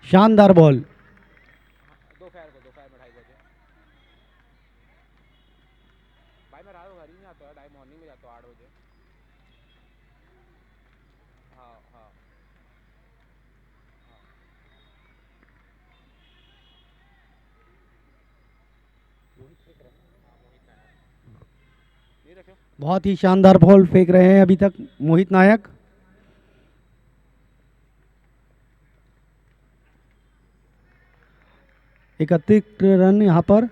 शानदार बॉल। बहुत ही शानदार बॉल फेंक रहे हैं अभी तक मोहित नायक। एक अतिरिक्त रन यहाँ पर।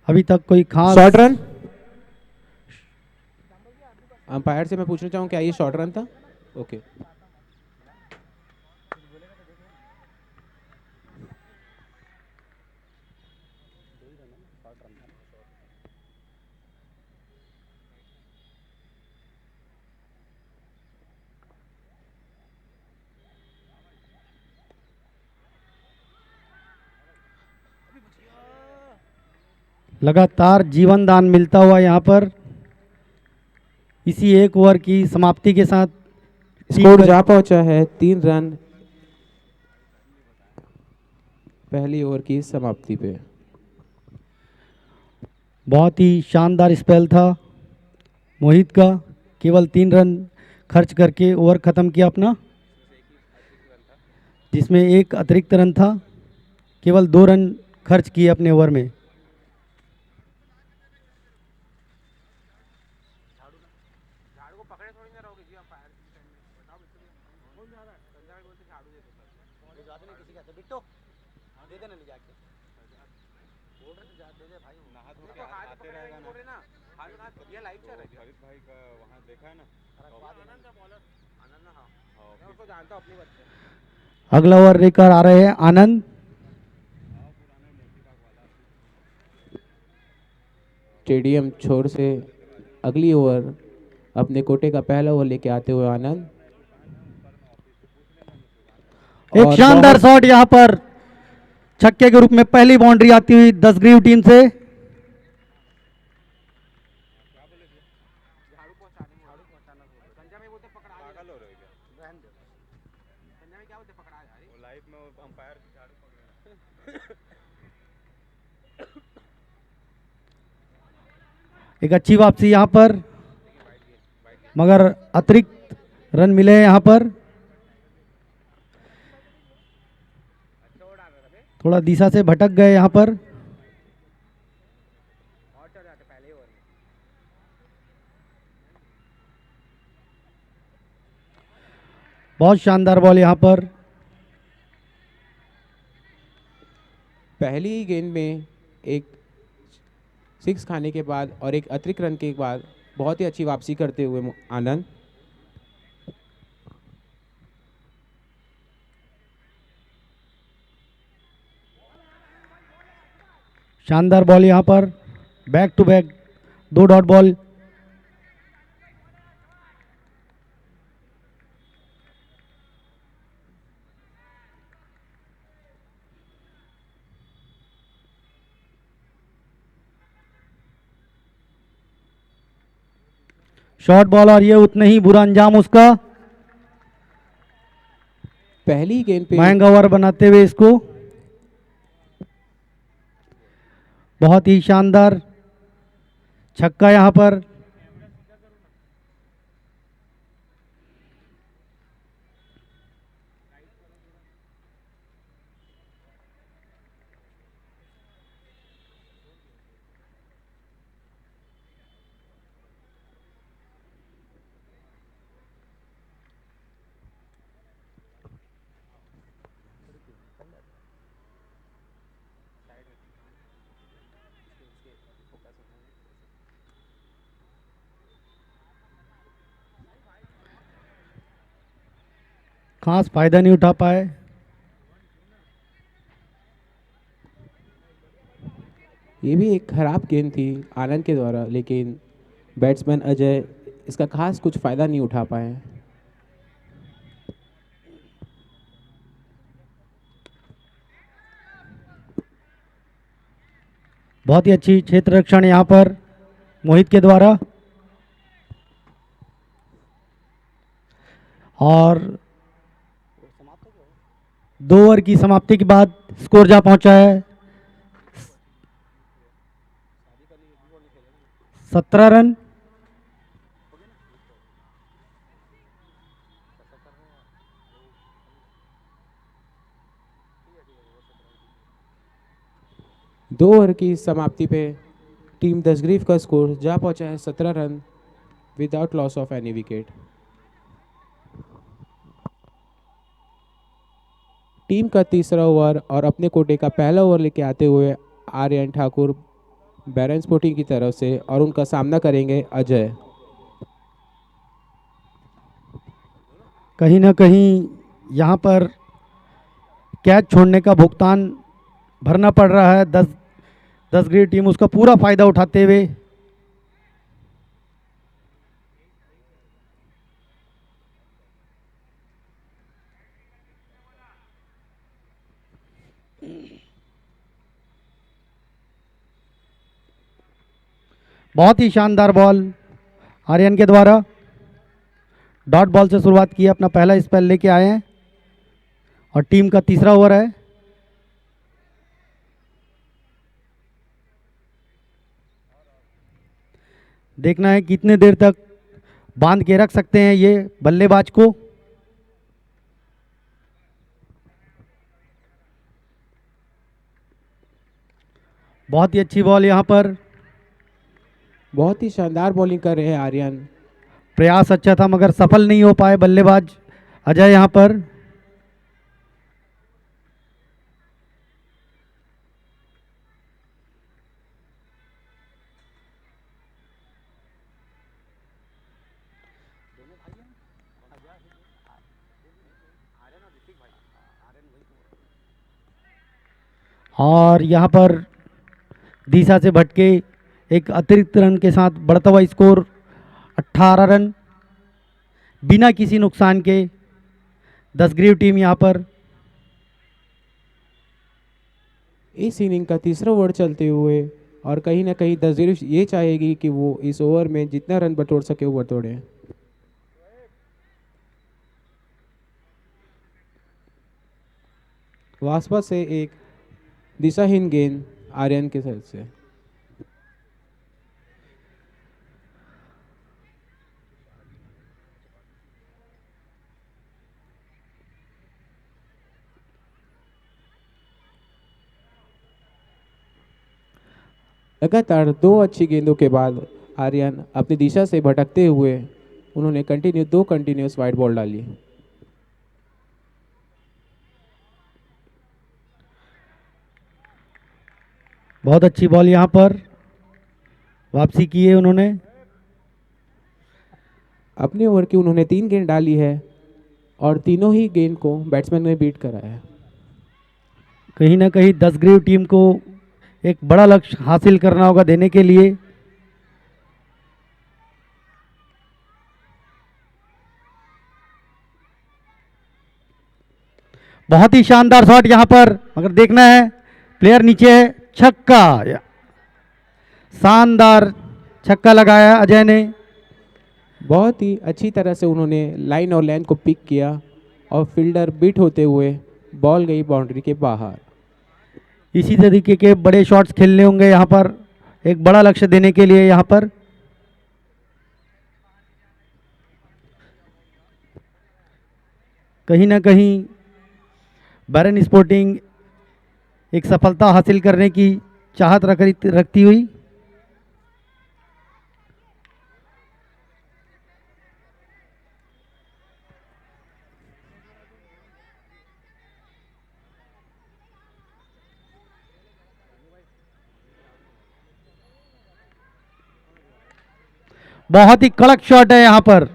अभी तक कोई खास शॉर्ट रन। अंपायर से मैं पूछना चाहूँ क्या ये शॉर्ट रन था? ओके। लगातार जीवन दान मिलता हुआ यहाँ पर इसी एक ओवर की समाप्ति के साथ स्कोर जा पहुंचा है 3 रन पहली ओवर की समाप्ति पे। बहुत ही शानदार स्पेल था मोहित का। केवल 3 रन खर्च करके ओवर खत्म किया अपना, जिसमें एक अतिरिक्त रन था। केवल 2 रन खर्च किए अपने ओवर में। अगला ओवर लेकर आ रहे हैं आनंद। स्टेडियम छोर से अगली ओवर अपने कोटे का पहला ओवर लेके आते हुए आनंद। एक शानदार शॉट यहाँ पर छक्के के रूप में पहली बाउंड्री आती हुई 10 ग्रीव टीम से। एक अच्छी वापसी यहाँ पर, मगर अतिरिक्त रन मिले यहाँ पर। थोड़ा दिशा से भटक गए यहाँ पर। बहुत शानदार बॉल यहाँ पर। पहली गेंद में एक 6 खाने के बाद और एक अतिरिक्त रन के बाद बहुत ही अच्छी वापसी करते हुए आनंद। शानदार बॉल यहाँ पर, back to back 2 dot ball. Short ball और ये उतना ही बुरा अंजाम उसका। पहली गेंद पे महंगा ओवर बनाते हुए इसको। बहुत ही शानदार छक्का यहाँ पर। खास फायदा नहीं उठा पाए। ये भी एक खराब गेंद थी आनंद के द्वारा, लेकिन बैट्समैन अजय इसका खास कुछ फायदा नहीं उठा पाए। बहुत ही अच्छी क्षेत्र रक्षण यहाँ पर मोहित के द्वारा। और 2 ओवर की समाप्ति के बाद स्कोर जा पहुंचा है 17 रन। दो ओवर की समाप्ति पे टीम दसग्रीव का स्कोर जा पहुंचा है 17 run without loss of any wicket. Team का तीसरा ओवर और अपने कोटे का पहला ओवर लेके आते हुए आर्यन ठाकुर बैरन स्पोर्टिंग की तरफ से, और उनका सामना करेंगे अजय। कहीं ना कहीं यहाँ पर कैच छोड़ने का भुगतान भरना पड़ रहा है। 10 ग्रेड टीम उसका पूरा फायदा उठाते हुए। बहुत ही शानदार बॉल आर्यन के द्वारा। डॉट बॉल से शुरुआत की, अपना पहला स्पेल लेके आए हैं और टीम का तीसरा ओवर है। देखना है कितने देर तक बांध के रख सकते हैं ये बल्लेबाज को। बहुत ही अच्छी बॉल यहाँ पर। बहुत ही शानदार बॉलिंग कर रहे हैं आर्यन। प्रयास अच्छा था मगर सफल नहीं हो पाए बल्लेबाज अजय यहाँ पर। और यहाँ पर दिशा से भटके एक अतिरिक्त रन के साथ बढ़ता हुआ स्कोर 18 रन बिना किसी नुकसान के। दसग्रीव टीम यहाँ पर इस इनिंग का तीसरा ओवर चलते हुए, और कहीं ना कहीं दसग्रीव ये चाहेगी कि वो इस ओवर में जितना रन बटोर सके वो बटोरे। वास्पा से एक दिशाहीन गेंद आर्यन के साइड से। लगातार 2 अच्छी गेंदों के बाद आर्यन अपनी दिशा से भटकते हुए उन्होंने दो कंटिन्यूस वाइड बॉल डाली। बहुत अच्छी बॉल यहाँ पर वापसी की है उन्होंने। अपने ओवर की उन्होंने 3 गेंद डाली है और तीनों ही गेंद को बैट्समैन ने बीट करा है। कहीं ना कहीं दसग्रीव टीम को एक बड़ा लक्ष्य हासिल करना होगा देने के लिए। बहुत ही शानदार शॉट यहाँ पर, मगर देखना है प्लेयर नीचे है। छक्का, शानदार छक्का लगाया अजय ने। बहुत ही अच्छी तरह से उन्होंने लाइन और लाइन को पिक किया और फील्डर बीट होते हुए बॉल गई बाउंड्री के बाहर। इसी तरीके के बड़े शॉट्स खेलने होंगे यहाँ पर एक बड़ा लक्ष्य देने के लिए। यहाँ पर कहीं ना कहीं बैरन स्पोर्टिंग एक सफलता हासिल करने की चाहत रखती हुई। बहुत ही कड़क शॉट है यहाँ पर।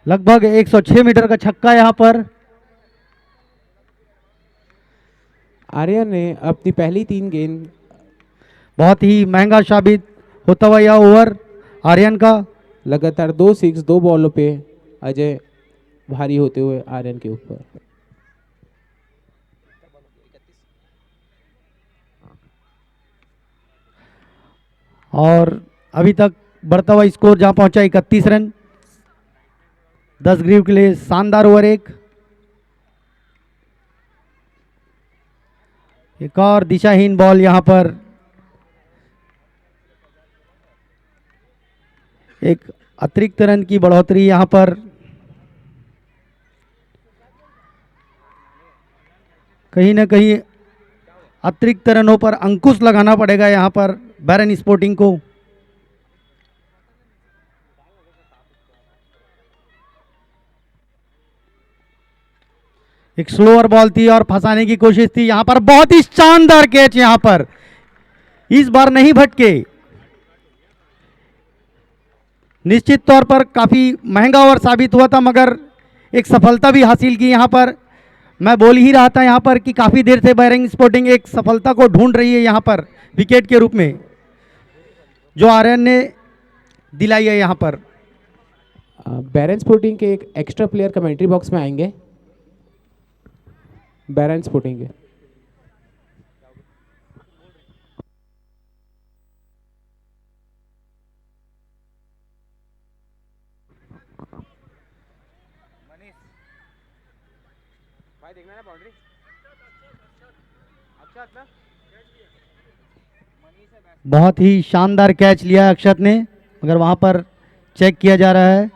लगभग 106 मीटर का छक्का यहाँ पर। आर्यन ने अपनी पहली 3 गेंद बहुत ही महंगा साबित होता हुआ यह ओवर आर्यन का। लगातार 2 6 2 बॉलों पे अजय भारी होते हुए आर्यन के ऊपर। और अभी तक बढ़ता हुआ स्कोर जहां पहुंचा 31 रन। 10 ग्रीव के लिए शानदार ओवर एक और दिशाहीन बॉल यहां पर। एक अतिरिक्त रन की बढ़ोतरी यहां पर। कहीं ना कहीं अतिरिक्त रनों पर अंकुश लगाना पड़ेगा यहां पर बैरन स्पोर्टिंग को। एक स्लोअर बॉल थी और फंसाने की कोशिश थी यहां पर। बहुत ही शानदार कैच यहां पर, इस बार नहीं भटके। निश्चित तौर पर काफी महंगा ओवर साबित हुआ था मगर एक सफलता भी हासिल की यहां पर। मैं बोल ही रहा था यहां पर कि काफी देर से बैरन स्पोर्टिंग एक सफलता को ढूंढ रही है यहां पर विकेट के रूप में, जो आर्यन ने दिलाई है यहां पर। बैरन स्पोर्टिंग के एक एक्स्ट्रा प्लेयर कमेंट्री बॉक्स में आएंगे। बैरन स्पोर्टिंग के बहुत ही शानदार कैच लिया है अक्षत ने, मगर वहां पर चेक किया जा रहा है।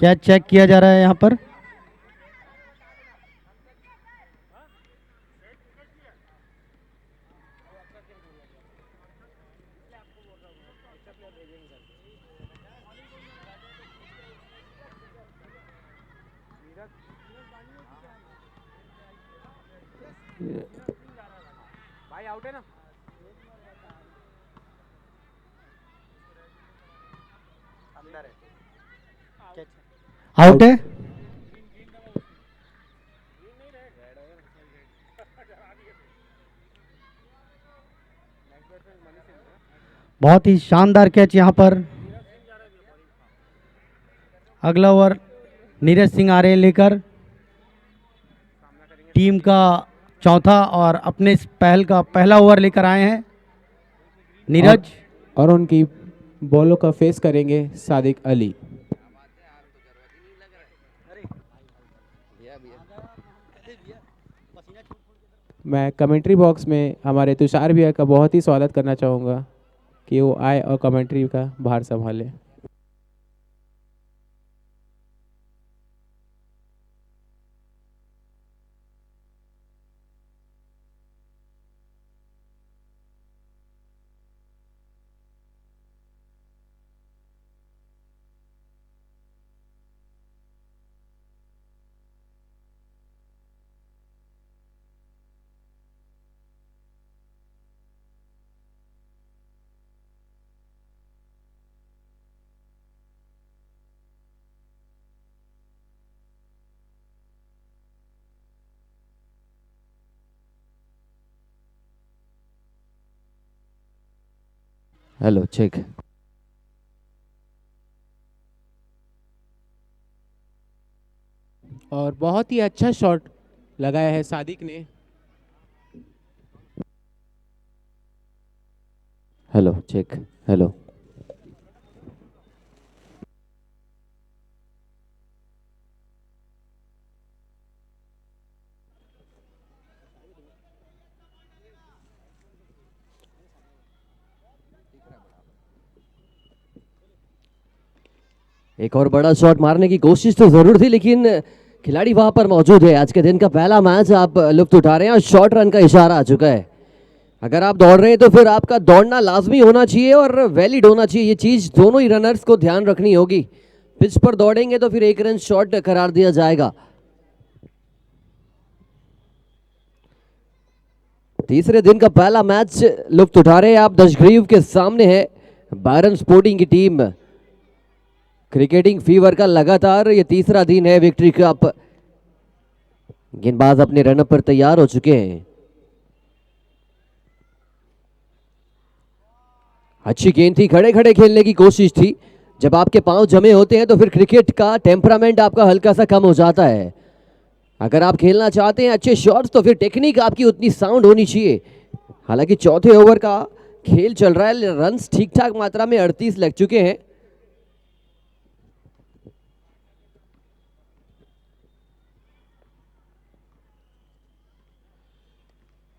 कैच चेक किया जा रहा है यहां पर। भाई आउट है ना। आउट है। बहुत ही शानदार कैच यहां पर। अगला ओवर नीरज सिंह आ रहे हैं लेकर। टीम का चौथा और अपने पहल का पहला ओवर लेकर आए हैं नीरज। और उनकी बॉलों का फेस करेंगे सादिक अली। मैं कमेंट्री बॉक्स में हमारे तुषार भैया का बहुत ही स्वागत करना चाहूँगा कि वो आए और कमेंट्री का भार संभाले। Hello check. और बहुत ही अच्छा शॉट लगाया है सादिक ने। Hello check. हेलो एक और बड़ा शॉट मारने की कोशिश तो जरूर थी, लेकिन खिलाड़ी वहां पर मौजूद है। आज के दिन का पहला मैच आप लुत्फ उठा रहे हैं और शॉर्ट रन का इशारा आ चुका है। अगर आप दौड़ रहे हैं तो फिर आपका दौड़ना लाजमी होना चाहिए और वैलिड होना चाहिए। ये चीज दोनों ही रनर्स को ध्यान रखनी होगी। पिच पर दौड़ेंगे तो फिर 1 रन शॉर्ट करार दिया जाएगा। तीसरे दिन का पहला मैच लुत्फ उठा रहे हैं आप दशग्रीव के सामने है बैरन स्पोर्टिंग की टीम क्रिकेटिंग फीवर का लगातार ये तीसरा दिन है विक्ट्री कप। गेंदबाज अपने रनअप पर तैयार हो चुके हैं। अच्छी गेंद थी, खड़े खड़े खेलने की कोशिश थी। जब आपके पांव जमे होते हैं तो फिर क्रिकेट का टेम्परामेंट आपका हल्का सा कम हो जाता है। अगर आप खेलना चाहते हैं अच्छे शॉट्स तो फिर टेक्निक आपकी उतनी साउंड होनी चाहिए। हालांकि चौथे ओवर का खेल चल रहा है, रन्स ठीक ठाक मात्रा में 38 लग चुके हैं।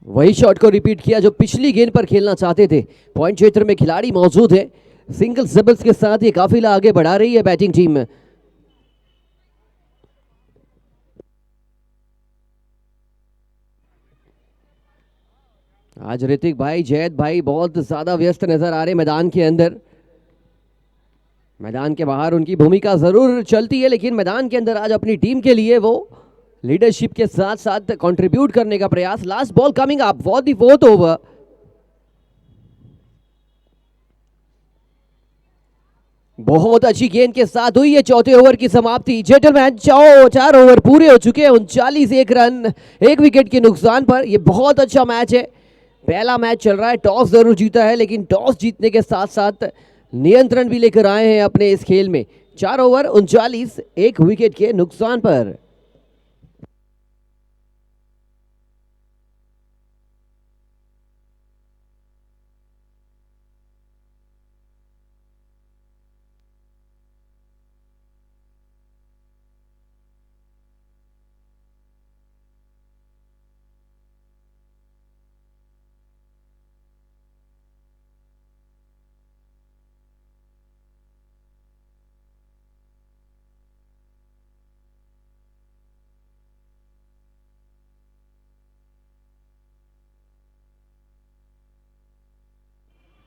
वही शॉट को रिपीट किया जो पिछली गेंद पर खेलना चाहते थे। पॉइंट क्षेत्र में खिलाड़ी मौजूद है। सिंगल्स डबल्स के साथ ये काफिला आगे बढ़ा रही है बैटिंग टीम। आज ऋतिक भाई, जैद भाई बहुत ज्यादा व्यस्त नजर आ रहे मैदान के अंदर। मैदान के बाहर उनकी भूमिका जरूर चलती है, लेकिन मैदान के अंदर आज अपनी टीम के लिए वो लीडरशिप के साथ साथ कंट्रीब्यूट करने का प्रयास। Last ball coming up for the fourth over. बहुत अच्छी गेंद के साथ हुई है चौथे ओवर की समाप्ति। जेंटलमैन 4 ओवर पूरे हो चुके हैं, 39 एक रन 1 विकेट के नुकसान पर। यह बहुत अच्छा मैच है। पहला मैच चल रहा है, टॉस जरूर जीता है, लेकिन टॉस जीतने के साथ साथ नियंत्रण भी लेकर आए हैं अपने इस खेल में। 4 ओवर 39 1 विकेट के नुकसान पर।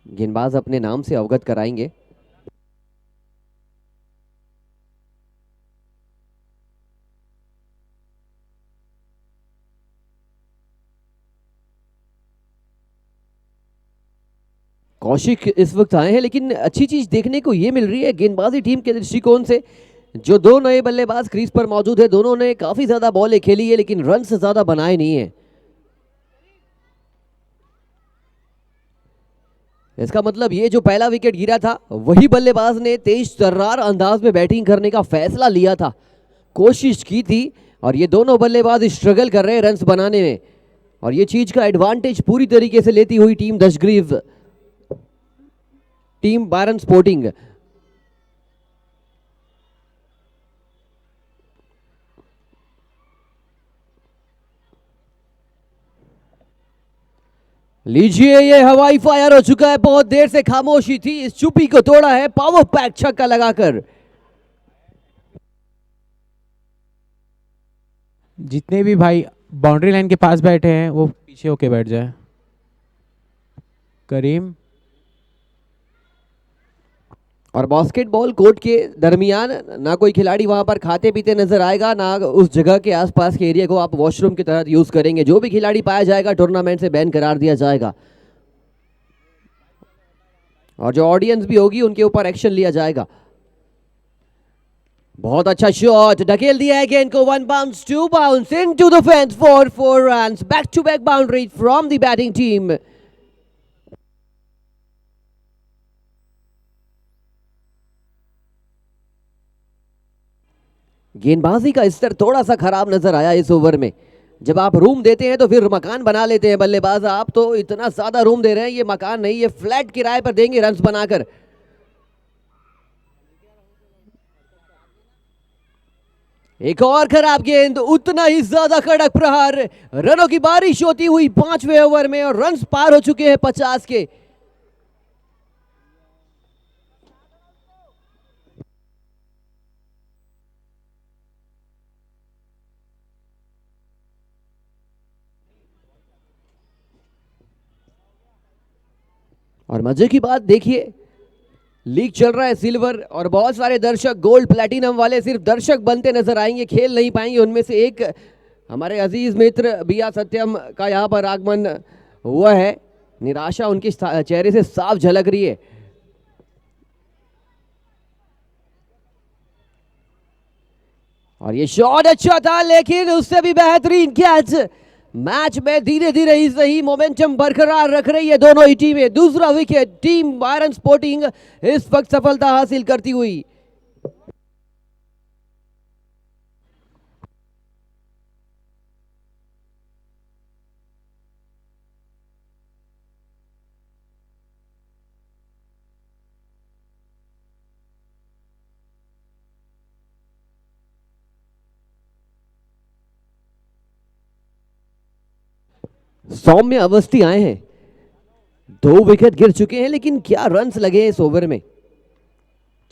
गेंदबाज अपने नाम से अवगत कराएंगे। कौशिक इस वक्त आए हैं, लेकिन अच्छी चीज देखने को यह मिल रही है गेंदबाजी टीम के दृष्टिकोण से। जो दो नए बल्लेबाज क्रीज पर मौजूद है, दोनों ने काफी ज्यादा बॉलें खेली है, लेकिन रन से ज्यादा बनाए नहीं है। इसका मतलब ये जो पहला विकेट गिरा था, वही बल्लेबाज ने तेज तर्रार अंदाज में बैटिंग करने का फैसला लिया था, कोशिश की थी, और ये दोनों बल्लेबाज स्ट्रगल कर रहे हैं रन्स बनाने में। और ये चीज का एडवांटेज पूरी तरीके से लेती हुई टीम दशग्रीव, टीम बैरन स्पोर्टिंग। लीजिए, ये हवाई फायर हो चुका है। बहुत देर से खामोशी थी, इस चुप्पी को तोड़ा है पावर पैक छक्का लगाकर। जितने भी भाई बाउंड्री लाइन के पास बैठे हैं वो पीछे होके बैठ जाए। करीम और बास्केटबॉल कोर्ट के दरमियान ना कोई खिलाड़ी वहां पर खाते पीते नजर आएगा, ना उस जगह के आसपास के एरिया को आप वॉशरूम की तरह यूज करेंगे। जो भी खिलाड़ी पाया जाएगा टूर्नामेंट से बैन करार दिया जाएगा, और जो ऑडियंस भी होगी उनके ऊपर एक्शन लिया जाएगा। बहुत अच्छा शॉट, ढकेल दिया है गेंद को। 1 bounce 2 bounce into the fence for 4 runs. Back to back boundary from the batting team. गेंदबाजी का स्तर थोड़ा सा खराब नजर आया इस ओवर में। जब आप रूम देते हैं तो फिर मकान बना लेते हैं बल्लेबाज। आप तो इतना ज्यादा रूम दे रहे हैं, ये मकान नहीं, ये फ्लैट किराए पर देंगे रन्स बनाकर। एक और खराब गेंद, उतना ही ज्यादा कड़क प्रहार। रनों की बारिश होती हुई 5वें ओवर में, और रन्स पार हो चुके हैं 50 के। और मजे की बात देखिए, लीग चल रहा है सिल्वर, और बहुत सारे दर्शक गोल्ड प्लैटिनम वाले सिर्फ दर्शक बनते नजर आएंगे, खेल नहीं पाएंगे। उनमें से एक हमारे अजीज मित्र बिया सत्यम का यहां पर आगमन हुआ है। निराशा उनके चेहरे से साफ झलक रही है। और ये शॉट अच्छा था लेकिन उससे भी बेहतरीन कैच। मैच में धीरे धीरे ही सही मोमेंटम बरकरार रख रही है दोनों ही टीमें। दूसरा विकेट टीम बायरन स्पोर्टिंग इस वक्त सफलता हासिल करती हुई। सौम्य अवस्थी आए हैं, 2 विकेट गिर चुके हैं लेकिन क्या रन्स लगे हैं इस ओवर में।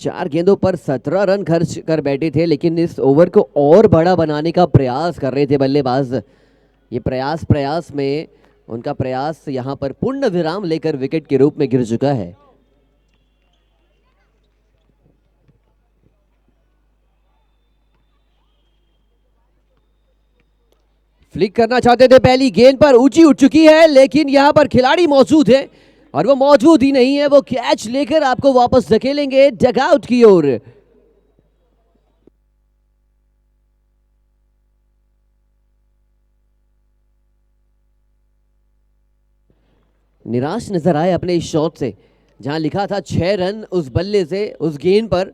4 गेंदों पर 17 रन खर्च कर बैठे थे लेकिन इस ओवर को और बड़ा बनाने का प्रयास कर रहे थे बल्लेबाज। ये प्रयास में उनका प्रयास यहां पर पूर्ण विराम लेकर विकेट के रूप में गिर चुका है। फ्लिक करना चाहते थे, पहली गेंद पर ऊंची उठ चुकी है लेकिन यहां पर खिलाड़ी मौजूद है और वो मौजूद ही नहीं है, वो कैच लेकर आपको वापस धकेलेंगे डगआउट की ओर। निराश नजर आए अपने इस शॉट से, जहां लिखा था 6 रन उस बल्ले से उस गेंद पर,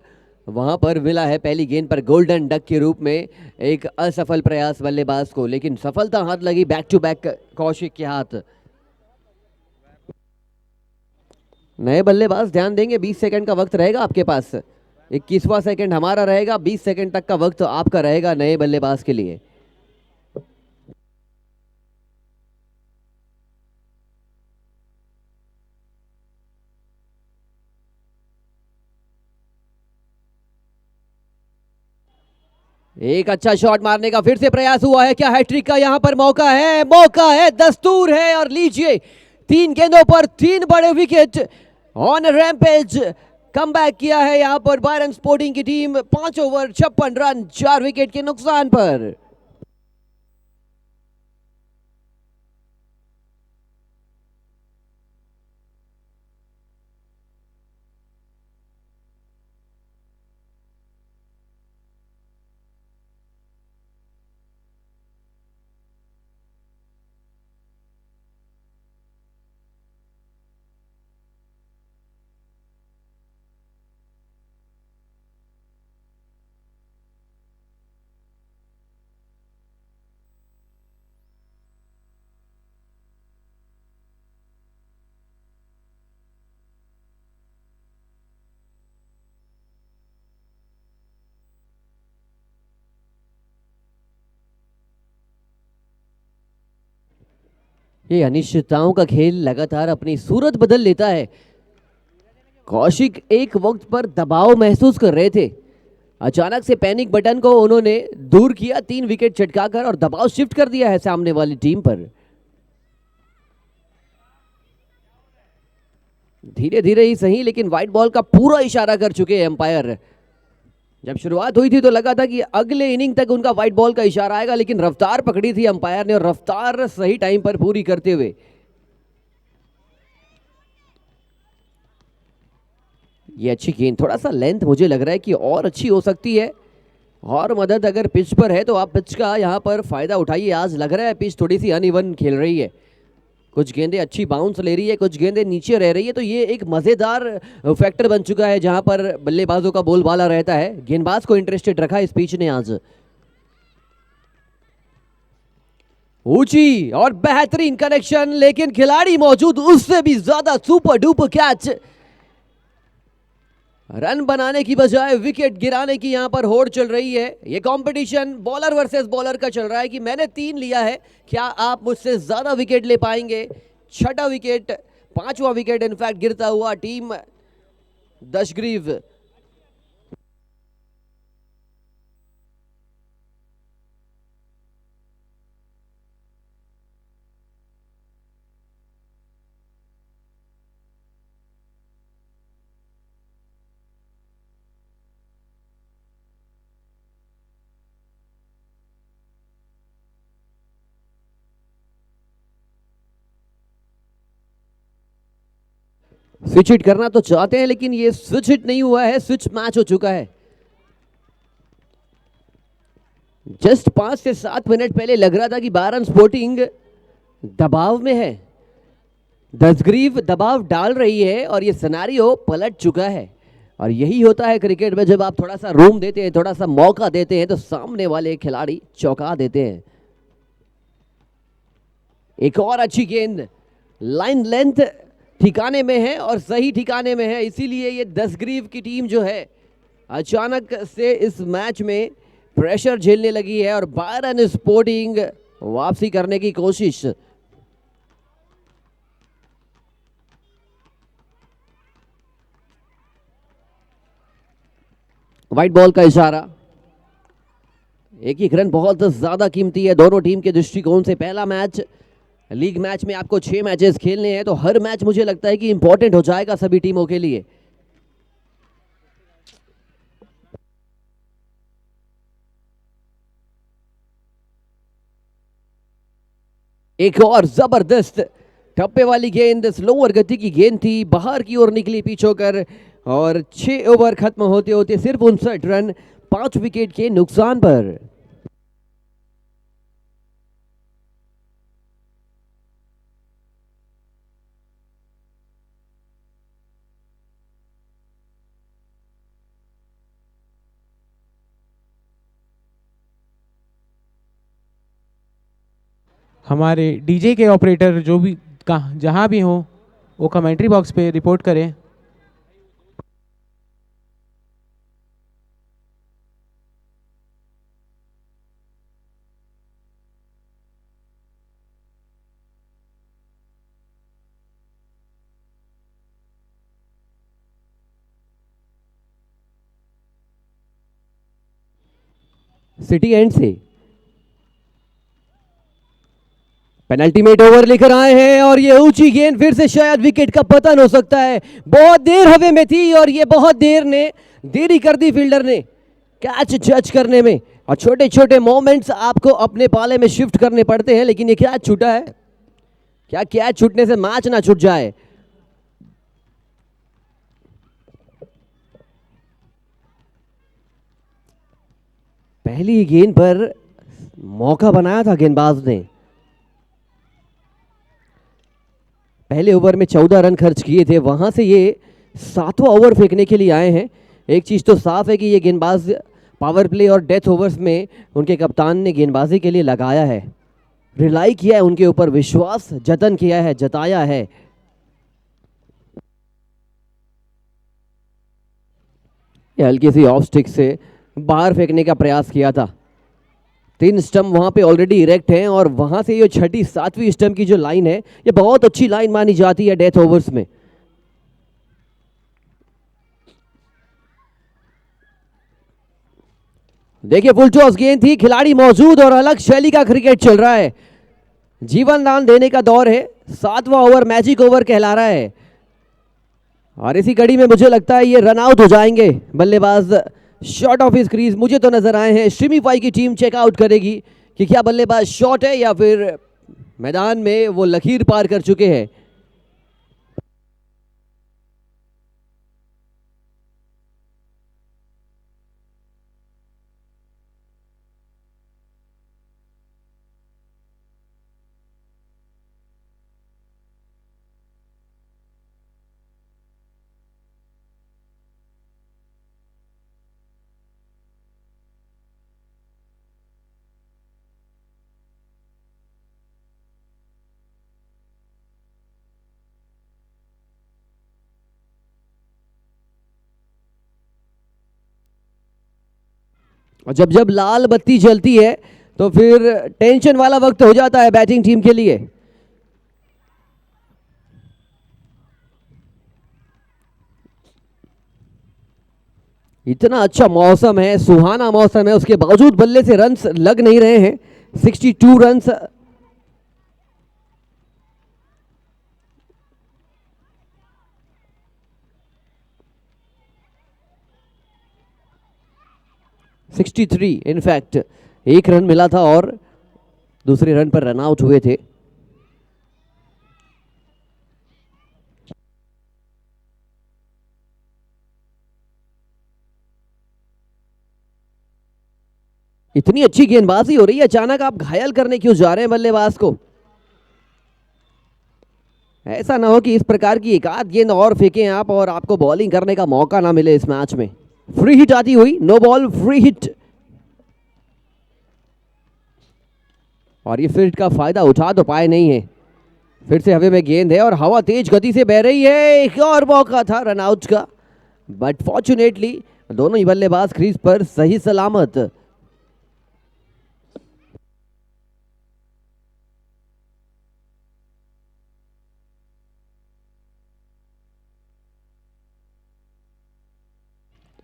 वहां पर मिला है पहली गेंद पर गोल्डन डक के रूप में एक असफल प्रयास बल्लेबाज को, लेकिन सफलता हाथ लगी बैक टू बैक कौशिक के हाथ। नए बल्लेबाज ध्यान देंगे, 20 सेकंड का वक्त रहेगा आपके पास। 21वां सेकंड हमारा रहेगा, 20 सेकंड तक का वक्त आपका रहेगा नए बल्लेबाज के लिए। एक अच्छा शॉट मारने का फिर से प्रयास हुआ है, क्या हैट्रिक का यहां पर मौका है, दस्तूर है और लीजिए 3 गेंदों पर 3 बड़े विकेट ऑन रैम्पेज कमबैक किया है यहां पर बायरन स्पोर्टिंग की टीम। 5 ओवर 56 रन 4 विकेट के नुकसान पर। ये अनिश्चितताओं का खेल लगातार अपनी सूरत बदल लेता है। कौशिक एक वक्त पर दबाव महसूस कर रहे थे, अचानक से पैनिक बटन को उन्होंने दूर किया, 3 विकेट चटकाकर और दबाव शिफ्ट कर दिया है सामने वाली टीम पर। धीरे धीरे ही सही लेकिन व्हाइट बॉल का पूरा इशारा कर चुके हैं अंपायर। जब शुरुआत हुई थी तो लगा था कि अगले इनिंग तक उनका व्हाइट बॉल का इशारा आएगा, लेकिन रफ्तार पकड़ी थी अंपायर ने और रफ्तार सही टाइम पर पूरी करते हुए ये अच्छी गेंद, थोड़ा सा लेंथ मुझे लग रहा है कि और अच्छी हो सकती है, और मदद अगर पिच पर है तो आप पिच का यहां पर फायदा उठाइए। आज लग रहा है पिच थोड़ी सी अनइवन खेल रही है, कुछ गेंदें अच्छी बाउंस ले रही है, कुछ गेंदें नीचे रह रही है, तो ये एक मजेदार फैक्टर बन चुका है जहां पर बल्लेबाजों का बोलबाला रहता है। गेंदबाज को इंटरेस्टेड रखा इस पिच ने आज। ऊंची और बेहतरीन कनेक्शन लेकिन खिलाड़ी मौजूद, उससे भी ज्यादा सुपर डुपर कैच। रन बनाने की बजाय विकेट गिराने की यहां पर होड़ चल रही है। ये कंपटीशन बॉलर वर्सेस बॉलर का चल रहा है कि मैंने 3 लिया है, क्या आप मुझसे ज्यादा विकेट ले पाएंगे। 6ठा विकेट, 5वां विकेट इनफैक्ट गिरता हुआ टीम दशग्रीव। स्विच हिट करना तो चाहते हैं लेकिन ये स्विच हिट नहीं हुआ है, स्विच मैच हो चुका है। जस्ट 5 से 7 मिनट पहले लग रहा था कि बारन स्पोर्टिंग दबाव में है, दसग्रीव दबाव डाल रही है और ये सिनेरियो पलट चुका है। और यही होता है क्रिकेट में, जब आप थोड़ा सा रूम देते हैं, थोड़ा सा मौका देते हैं, तो सामने वाले खिलाड़ी चौंका देते हैं। एक और अच्छी गेंद, लाइन लेंथ ठिकाने में है और सही ठिकाने में है, इसीलिए ये दसग्रीव की टीम जो है अचानक से इस मैच में प्रेशर झेलने लगी है और बारन स्पोर्टिंग वापसी करने की कोशिश। व्हाइट बॉल का इशारा। एक रन बहुत ज्यादा कीमती है दोनों टीम के दृष्टिकोण से। पहला मैच, लीग मैच में आपको 6 मैचेस खेलने हैं, तो हर मैच मुझे लगता है कि इंपॉर्टेंट हो जाएगा सभी टीमों के लिए। एक और जबरदस्त टप्पे वाली गेंद, स्लोअर गति की गेंद थी, बाहर की ओर निकली पिच होकर और 6 ओवर खत्म होते होते सिर्फ 59 रन 5 विकेट के नुकसान पर। हमारे डीजे के ऑपरेटर जो भी जहाँ भी हो, वो कमेंट्री बॉक्स पे रिपोर्ट करें। सिटी एंड से पेनल्टीमेट ओवर लेकर आए हैं और ये ऊंची गेंद फिर से शायद विकेट का पतन हो सकता है। बहुत देर हवा में थी और ये बहुत देरी कर दी फील्डर ने कैच जज करने में। और छोटे छोटे मोमेंट्स आपको अपने पाले में शिफ्ट करने पड़ते हैं, लेकिन ये कैच छूटा है। क्या कैच छूटने से मैच ना छूट जाए। पहली गेंद पर मौका बनाया था गेंदबाज ने। पहले ओवर में 14 रन खर्च किए थे, वहां से ये 7वां ओवर फेंकने के लिए आए हैं। एक चीज तो साफ है कि ये गेंदबाज पावर प्ले और डेथ ओवर्स में उनके कप्तान ने गेंदबाजी के लिए लगाया है, रिलाई किया है उनके ऊपर, विश्वास जतन किया है, जताया है। ये हल्की सी ऑफ स्टिक से बाहर फेंकने का प्रयास किया था। 3 स्टंप वहां पे ऑलरेडी इरेक्ट हैं और वहां से ये 6ठी 7वीं स्टंप की जो लाइन है, ये बहुत अच्छी लाइन मानी जाती है डेथ ओवर्स में। देखिए फुल टॉस गेंद थी, खिलाड़ी मौजूद और अलग शैली का क्रिकेट चल रहा है। जीवन दान देने का दौर है, 7वां ओवर मैजिक ओवर कहला रहा है और इसी कड़ी में मुझे लगता है ये रन आउट हो जाएंगे। बल्लेबाज शॉट ऑफ क्रीज मुझे तो नजर आए हैं। स्ट्रीमीफाई की टीम चेकआउट करेगी कि क्या बल्लेबाज शॉट है या फिर मैदान में वो लकीर पार कर चुके हैं। और जब जब लाल बत्ती जलती है तो फिर टेंशन वाला वक्त हो जाता है बैटिंग टीम के लिए। इतना अच्छा मौसम है, सुहाना मौसम है, उसके बावजूद बल्ले से रन्स लग नहीं रहे हैं। 62 रन्स63 इनफैक्ट 1 रन मिला था और दूसरे रन पर रन आउट हुए थे। इतनी अच्छी गेंदबाजी हो रही है, अचानक आप घायल करने क्यों जा रहे हैं बल्लेबाज को? ऐसा ना हो कि इस प्रकार की एक आध गेंद और फेंकें आप और आपको बॉलिंग करने का मौका ना मिले इस मैच में। फ्री हिट आती हुई, नो बॉल फ्री हिट, और ये फ्री हिट का फायदा उठा तो पाए नहीं है। फिर से हवा में गेंद है और हवा तेज गति से बह रही है, एक और मौका था रन आउट का, बट फॉर्चुनेटली दोनों ही बल्लेबाज क्रीज पर सही सलामत।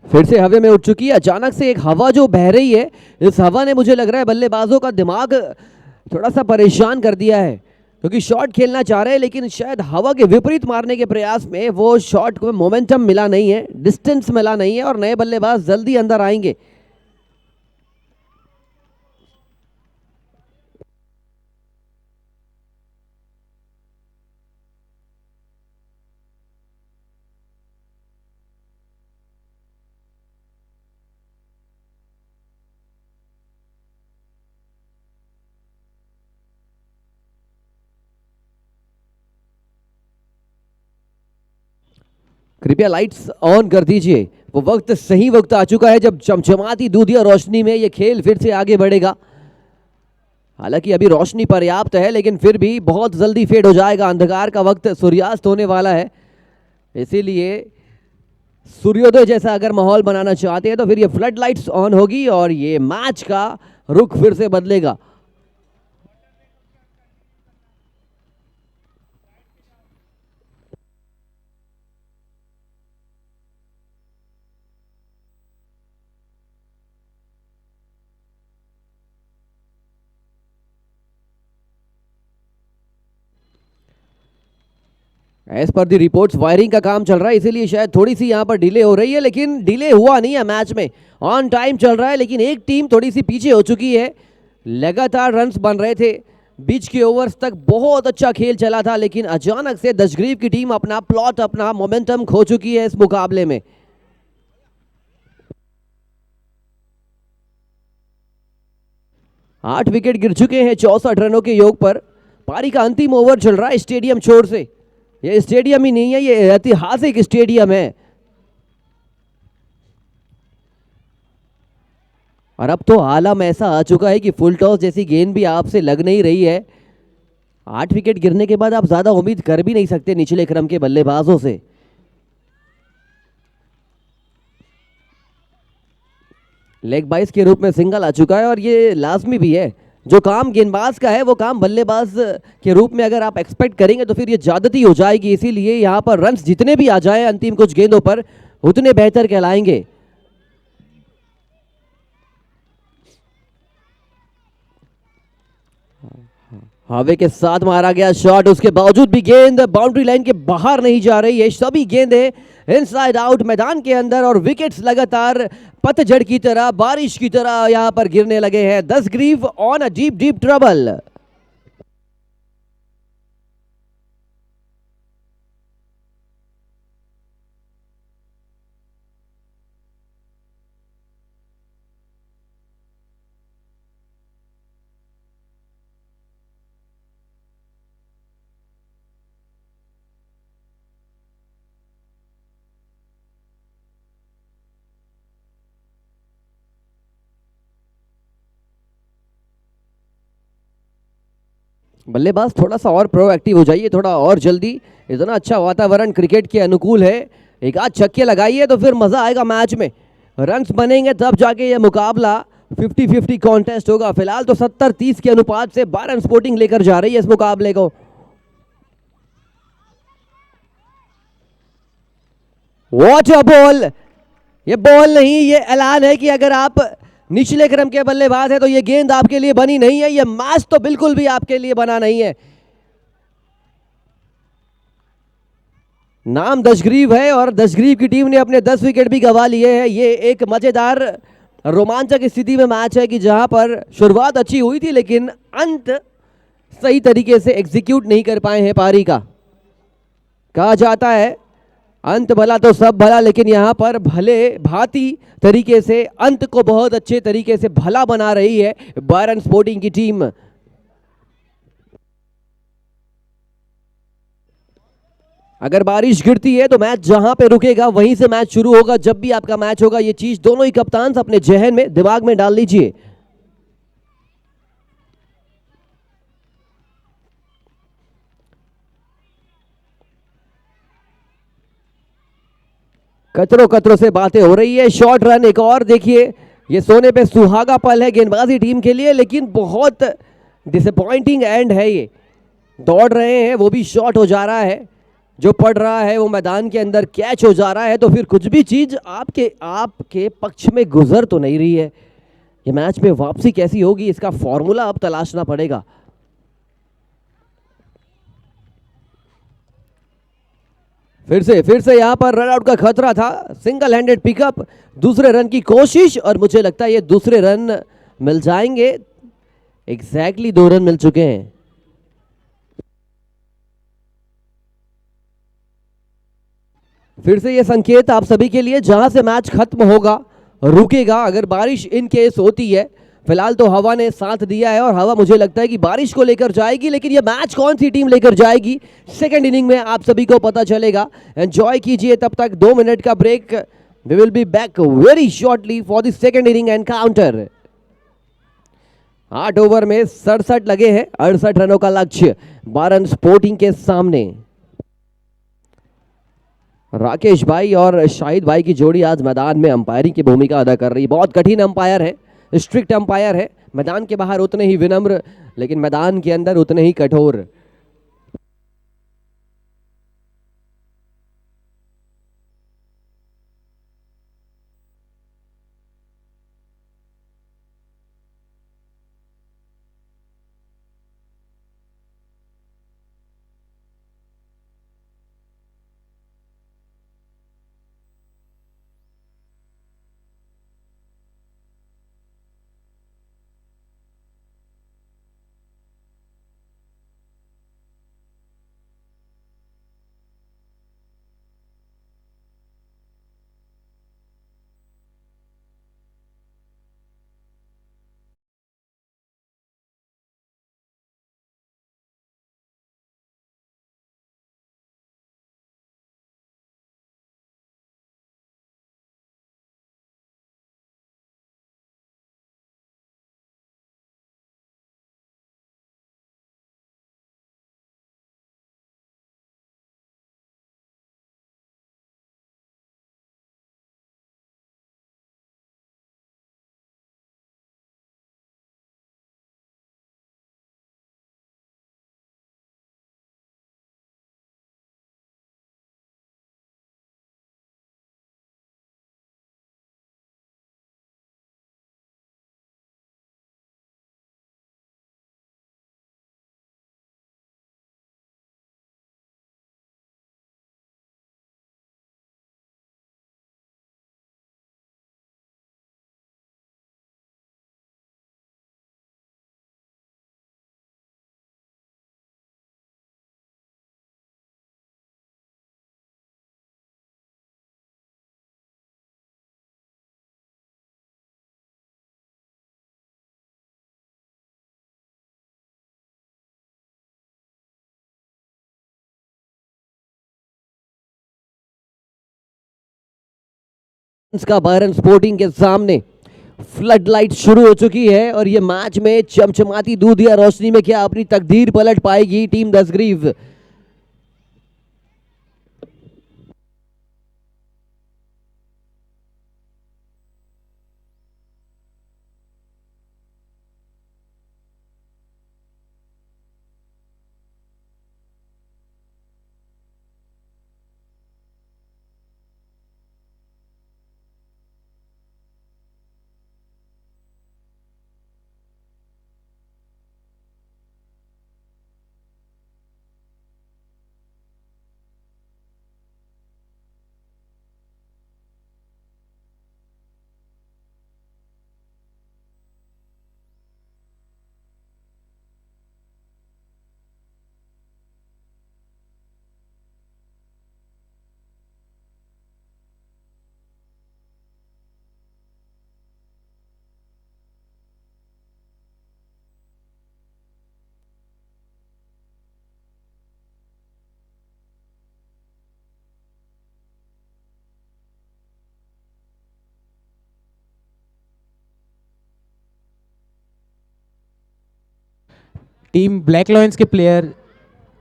फिर से हवा में उठ चुकी है, अचानक से एक हवा जो बह रही है, इस हवा ने मुझे लग रहा है बल्लेबाजों का दिमाग थोड़ा सा परेशान कर दिया है, क्योंकि शॉट खेलना चाह रहे हैं लेकिन शायद हवा के विपरीत मारने के प्रयास में वो शॉट को मोमेंटम मिला नहीं है, डिस्टेंस मिला नहीं है और नए बल्लेबाज जल्दी अंदर आएंगे। कृपया लाइट्स ऑन कर दीजिए, वो वक्त सही वक्त आ चुका है जब चमचमाती दूधिया रोशनी में ये खेल फिर से आगे बढ़ेगा। हालांकि अभी रोशनी पर्याप्त है लेकिन फिर भी बहुत जल्दी फेड हो जाएगा, अंधकार का वक्त सूर्यास्त होने वाला है, इसीलिए सूर्योदय जैसा अगर माहौल बनाना चाहते हैं तो फिर ये फ्लड लाइट्स ऑन होगी और ये मैच का रुख फिर से बदलेगा। एज पर दी रिपोर्ट्स वायरिंग का काम चल रहा है, इसीलिए शायद थोड़ी सी यहाँ पर डिले हो रही है, लेकिन डिले हुआ नहीं है, मैच में ऑन टाइम चल रहा है। लेकिन एक टीम थोड़ी सी पीछे हो चुकी है, लगातार रन्स बन रहे थे, बीच के ओवर्स तक बहुत अच्छा खेल चला था, लेकिन अचानक से दशग्रीव की टीम अपना प्लॉट, अपना मोमेंटम खो चुकी है इस मुकाबले में। आठ विकेट गिर चुके हैं 64 रनों के योग पर। पारी का अंतिम ओवर चल रहा है स्टेडियम छोर से। ये स्टेडियम ही नहीं है, ये ऐतिहासिक स्टेडियम है। और अब तो आलम ऐसा आ चुका है कि फुल टॉस जैसी गेंद भी आपसे लग नहीं रही है। 8 विकेट गिरने के बाद आप ज्यादा उम्मीद कर भी नहीं सकते निचले क्रम के बल्लेबाजों से। लेग बाइस के रूप में सिंगल आ चुका है और ये लाजमी भी है। जो काम गेंदबाज का है वो काम बल्लेबाज के रूप में अगर आप एक्सपेक्ट करेंगे तो फिर ये ज्यादती हो जाएगी, इसीलिए यहाँ पर रन्स जितने भी आ जाए अंतिम कुछ गेंदों पर उतने बेहतर कहलाएंगे। हवे के साथ मारा गया शॉट, उसके बावजूद भी गेंद बाउंड्री लाइन के बाहर नहीं जा रही है। सभी गेंदें इनसाइड आउट मैदान के अंदर और विकेट्स लगातार पतझड़ की तरह, बारिश की तरह यहां पर गिरने लगे हैं। Dashagriva on a deep deep trouble. बल्लेबाज थोड़ा सा और प्रोएक्टिव हो जाइए, थोड़ा और जल्दी। इतना अच्छा वातावरण क्रिकेट के अनुकूल है, एक आध छक्के लगाइए तो फिर मजा आएगा मैच में। रन्स बनेंगे तब जाके ये मुकाबला 50-50 कॉन्टेस्ट होगा। फिलहाल तो 70-30 के अनुपात से बारन स्पोर्टिंग लेकर जा रही है इस मुकाबले को। वॉच अ बॉल, ये बॉल नहीं, ये ऐलान है कि अगर आप निचले क्रम के बल्लेबाज है तो ये गेंद आपके लिए बनी नहीं है, ये मैच तो बिल्कुल भी आपके लिए बना नहीं है। नाम दशग्रीव है और दशग्रीव की टीम ने अपने 10 विकेट भी गंवा लिए हैं। ये एक मजेदार रोमांचक स्थिति में मैच है कि जहां पर शुरुआत अच्छी हुई थी लेकिन अंत सही तरीके से एग्जीक्यूट नहीं कर पाए हैं पारी का। कहा जाता है अंत भला तो सब भला, लेकिन यहाँ पर भले भांति तरीके से अंत को बहुत अच्छे तरीके से भला बना रही है बायरन स्पोर्टिंग की टीम। अगर बारिश गिरती है तो मैच जहां पे रुकेगा वहीं से मैच शुरू होगा। जब भी आपका मैच होगा, ये चीज दोनों ही कप्तान अपने जहन में दिमाग में डाल लीजिए। कतरों कतरों से बातें हो रही है। शॉर्ट रन एक और, देखिए ये सोने पे सुहागा पल है गेंदबाजी टीम के लिए, लेकिन बहुत डिसअपॉइंटिंग एंड है ये। दौड़ रहे हैं, वो भी शॉर्ट हो जा रहा है, जो पड़ रहा है वो मैदान के अंदर कैच हो जा रहा है, तो फिर कुछ भी चीज आपके आपके पक्ष में गुजर तो नहीं रही है। ये मैच में वापसी कैसी होगी, इसका फॉर्मूला अब तलाशना पड़ेगा। फिर से यहां पर रन आउट का खतरा था। सिंगल हैंडेड पिकअप, दूसरे रन की कोशिश, और मुझे लगता है ये दूसरे रन मिल जाएंगे। एग्जैक्टली 2 रन मिल चुके हैं। फिर से ये संकेत आप सभी के लिए, जहां से मैच खत्म होगा रुकेगा, अगर बारिश इन केस होती है। फिलहाल तो हवा ने साथ दिया है और हवा मुझे लगता है कि बारिश को लेकर जाएगी, लेकिन ये मैच कौन सी टीम लेकर जाएगी सेकंड इनिंग में आप सभी को पता चलेगा। एंजॉय कीजिए तब तक 2 मिनट का break. We will be back very shortly for the second inning encounter. 8 over में 67 लगे हैं, 68 रनों का लक्ष्य बायरन स्पोर्टिंग के सामने। राकेश भाई और शाहिद भाई की जोड़ी आज मैदान में अंपायरिंग की भूमिका अदा कर रही है। बहुत कठिन अंपायर है, स्ट्रिक्ट अंपायर है। मैदान के बाहर उतने ही विनम्र, लेकिन मैदान के अंदर उतने ही कठोर। का बायरन स्पोर्टिंग के सामने फ्लड लाइट शुरू हो चुकी है और ये मैच में चमचमाती दूधिया रोशनी में क्या अपनी तकदीर पलट पाएगी टीम दसग्रीव। टीम ब्लैक लॉयंस के प्लेयर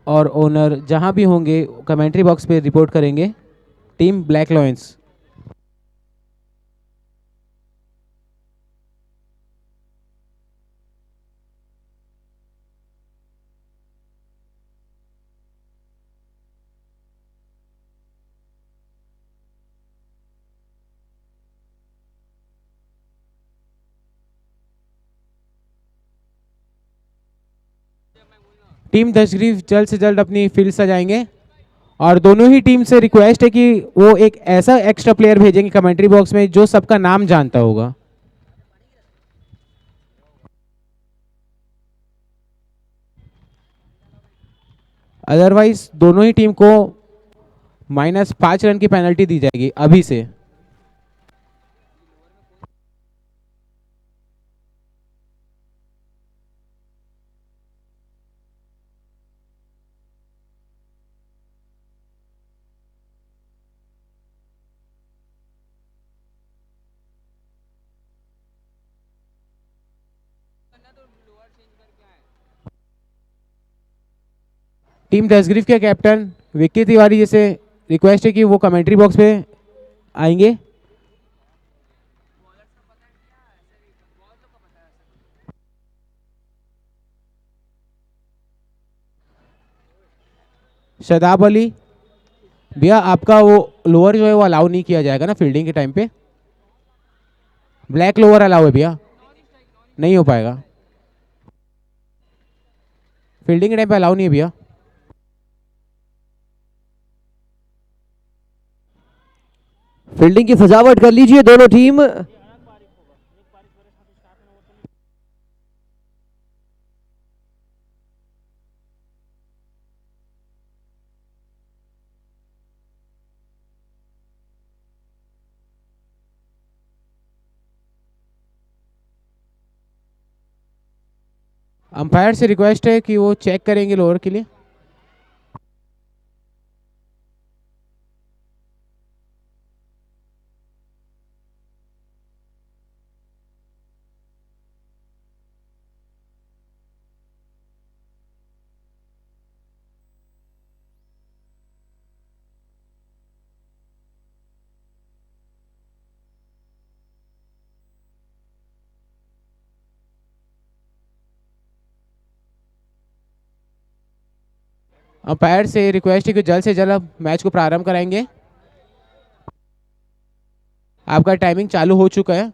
और ओनर जहां भी होंगे कमेंट्री बॉक्स पे रिपोर्ट करेंगे। Team black lions. Team Dashagriva जल्द से जल्द अपनी फील्ड सजाएंगे और दोनों ही टीम से रिक्वेस्ट है कि वो एक ऐसा एक्स्ट्रा प्लेयर भेजेंगे कमेंट्री बॉक्स में जो सबका नाम जानता होगा। अदरवाइज दोनों ही टीम को -5 रन की पेनल्टी दी जाएगी अभी से। टीम दशग्रीव के कैप्टन विक्की तिवारी जी से रिक्वेस्ट है कि वो कमेंट्री बॉक्स पे आएंगे। शदाब अली भैया आपका वो लोअर जो है वो अलाउ नहीं किया जाएगा ना फील्डिंग के टाइम पे। ब्लैक लोअर अलाउ है भैया, नहीं हो पाएगा फील्डिंग के टाइम पे, अलाउ नहीं है भैया। फील्डिंग की सजावट कर लीजिए दोनों टीम। अंपायर से रिक्वेस्ट है कि वो चेक करेंगे लोअर के लिए। अंपायर से रिक्वेस्ट है कि जल्द से जल्द मैच को प्रारंभ कराएंगे। आपका टाइमिंग चालू हो चुका है।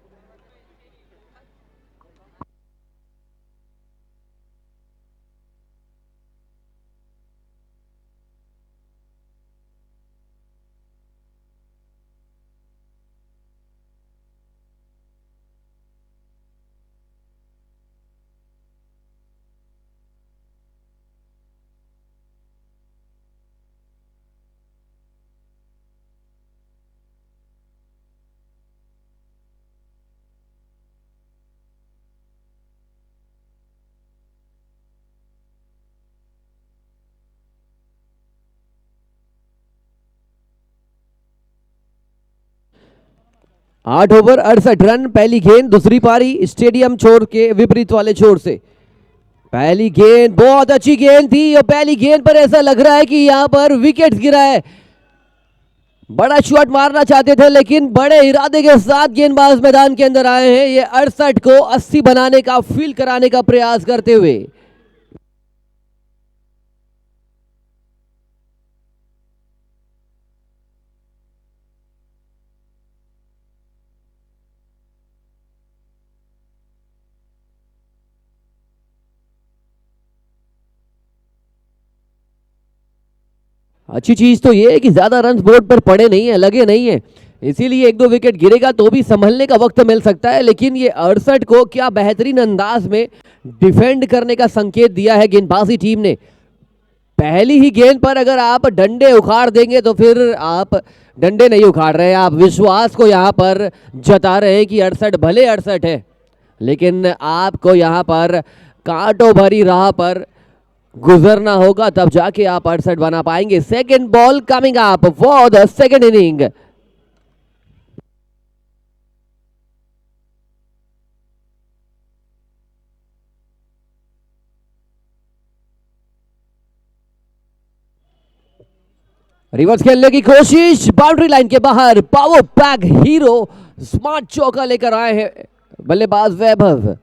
आठ ओवर 68 रन, पहली गेंद दूसरी पारी स्टेडियम छोर के विपरीत वाले छोर से। पहली गेंद बहुत अच्छी गेंद थी और पहली गेंद पर ऐसा लग रहा है कि यहां पर विकेट गिरा है। बड़ा शॉट मारना चाहते थे लेकिन बड़े इरादे के साथ गेंदबाज मैदान के अंदर आए हैं, ये 68 को 80 बनाने का, फील कराने का प्रयास करते हुए। अच्छी चीज तो ये है कि ज्यादा रन बोर्ड पर पड़े नहीं है, लगे नहीं है, इसीलिए एक दो विकेट गिरेगा तो भी संभलने का वक्त मिल सकता है। लेकिन ये 68 को क्या बेहतरीन अंदाज में डिफेंड करने का संकेत दिया है गेंदबाजी टीम ने। पहली ही गेंद पर अगर आप डंडे उखाड़ देंगे तो फिर आप डंडे नहीं उखाड़ रहे हैं, आप विश्वास को यहां पर जता रहे हैं कि 68 भले 68 है लेकिन आपको यहां पर कांटों भरी राह पर गुजरना होगा, तब जाके आप 68 बना पाएंगे। Second ball coming up for the second inning. Reverse खेलने की कोशिश, बाउंड्री लाइन के बाहर, पावर पैक हीरो स्मार्ट चौका लेकर आए हैं बल्लेबाज वैभव।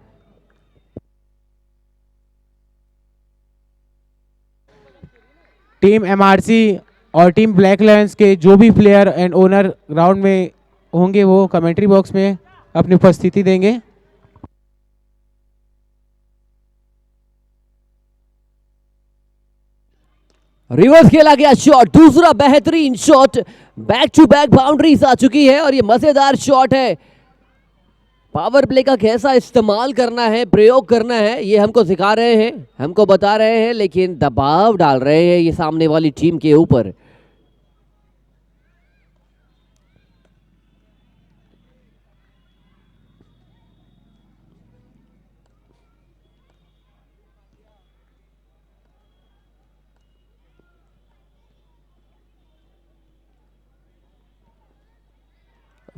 टीम एमआरसी और टीम ब्लैक लायंस के जो भी प्लेयर एंड ओनर ग्राउंड में होंगे वो कमेंट्री बॉक्स में अपनी उपस्थिति देंगे। रिवर्स खेला गया शॉट, दूसरा बेहतरीन shot, back to back boundaries आ चुकी है और ये मजेदार शॉट है। पावर प्ले का कैसा इस्तेमाल करना है, प्रयोग करना है, ये हमको सिखा रहे हैं, हमको बता रहे हैं, लेकिन दबाव डाल रहे हैं ये सामने वाली टीम के ऊपर।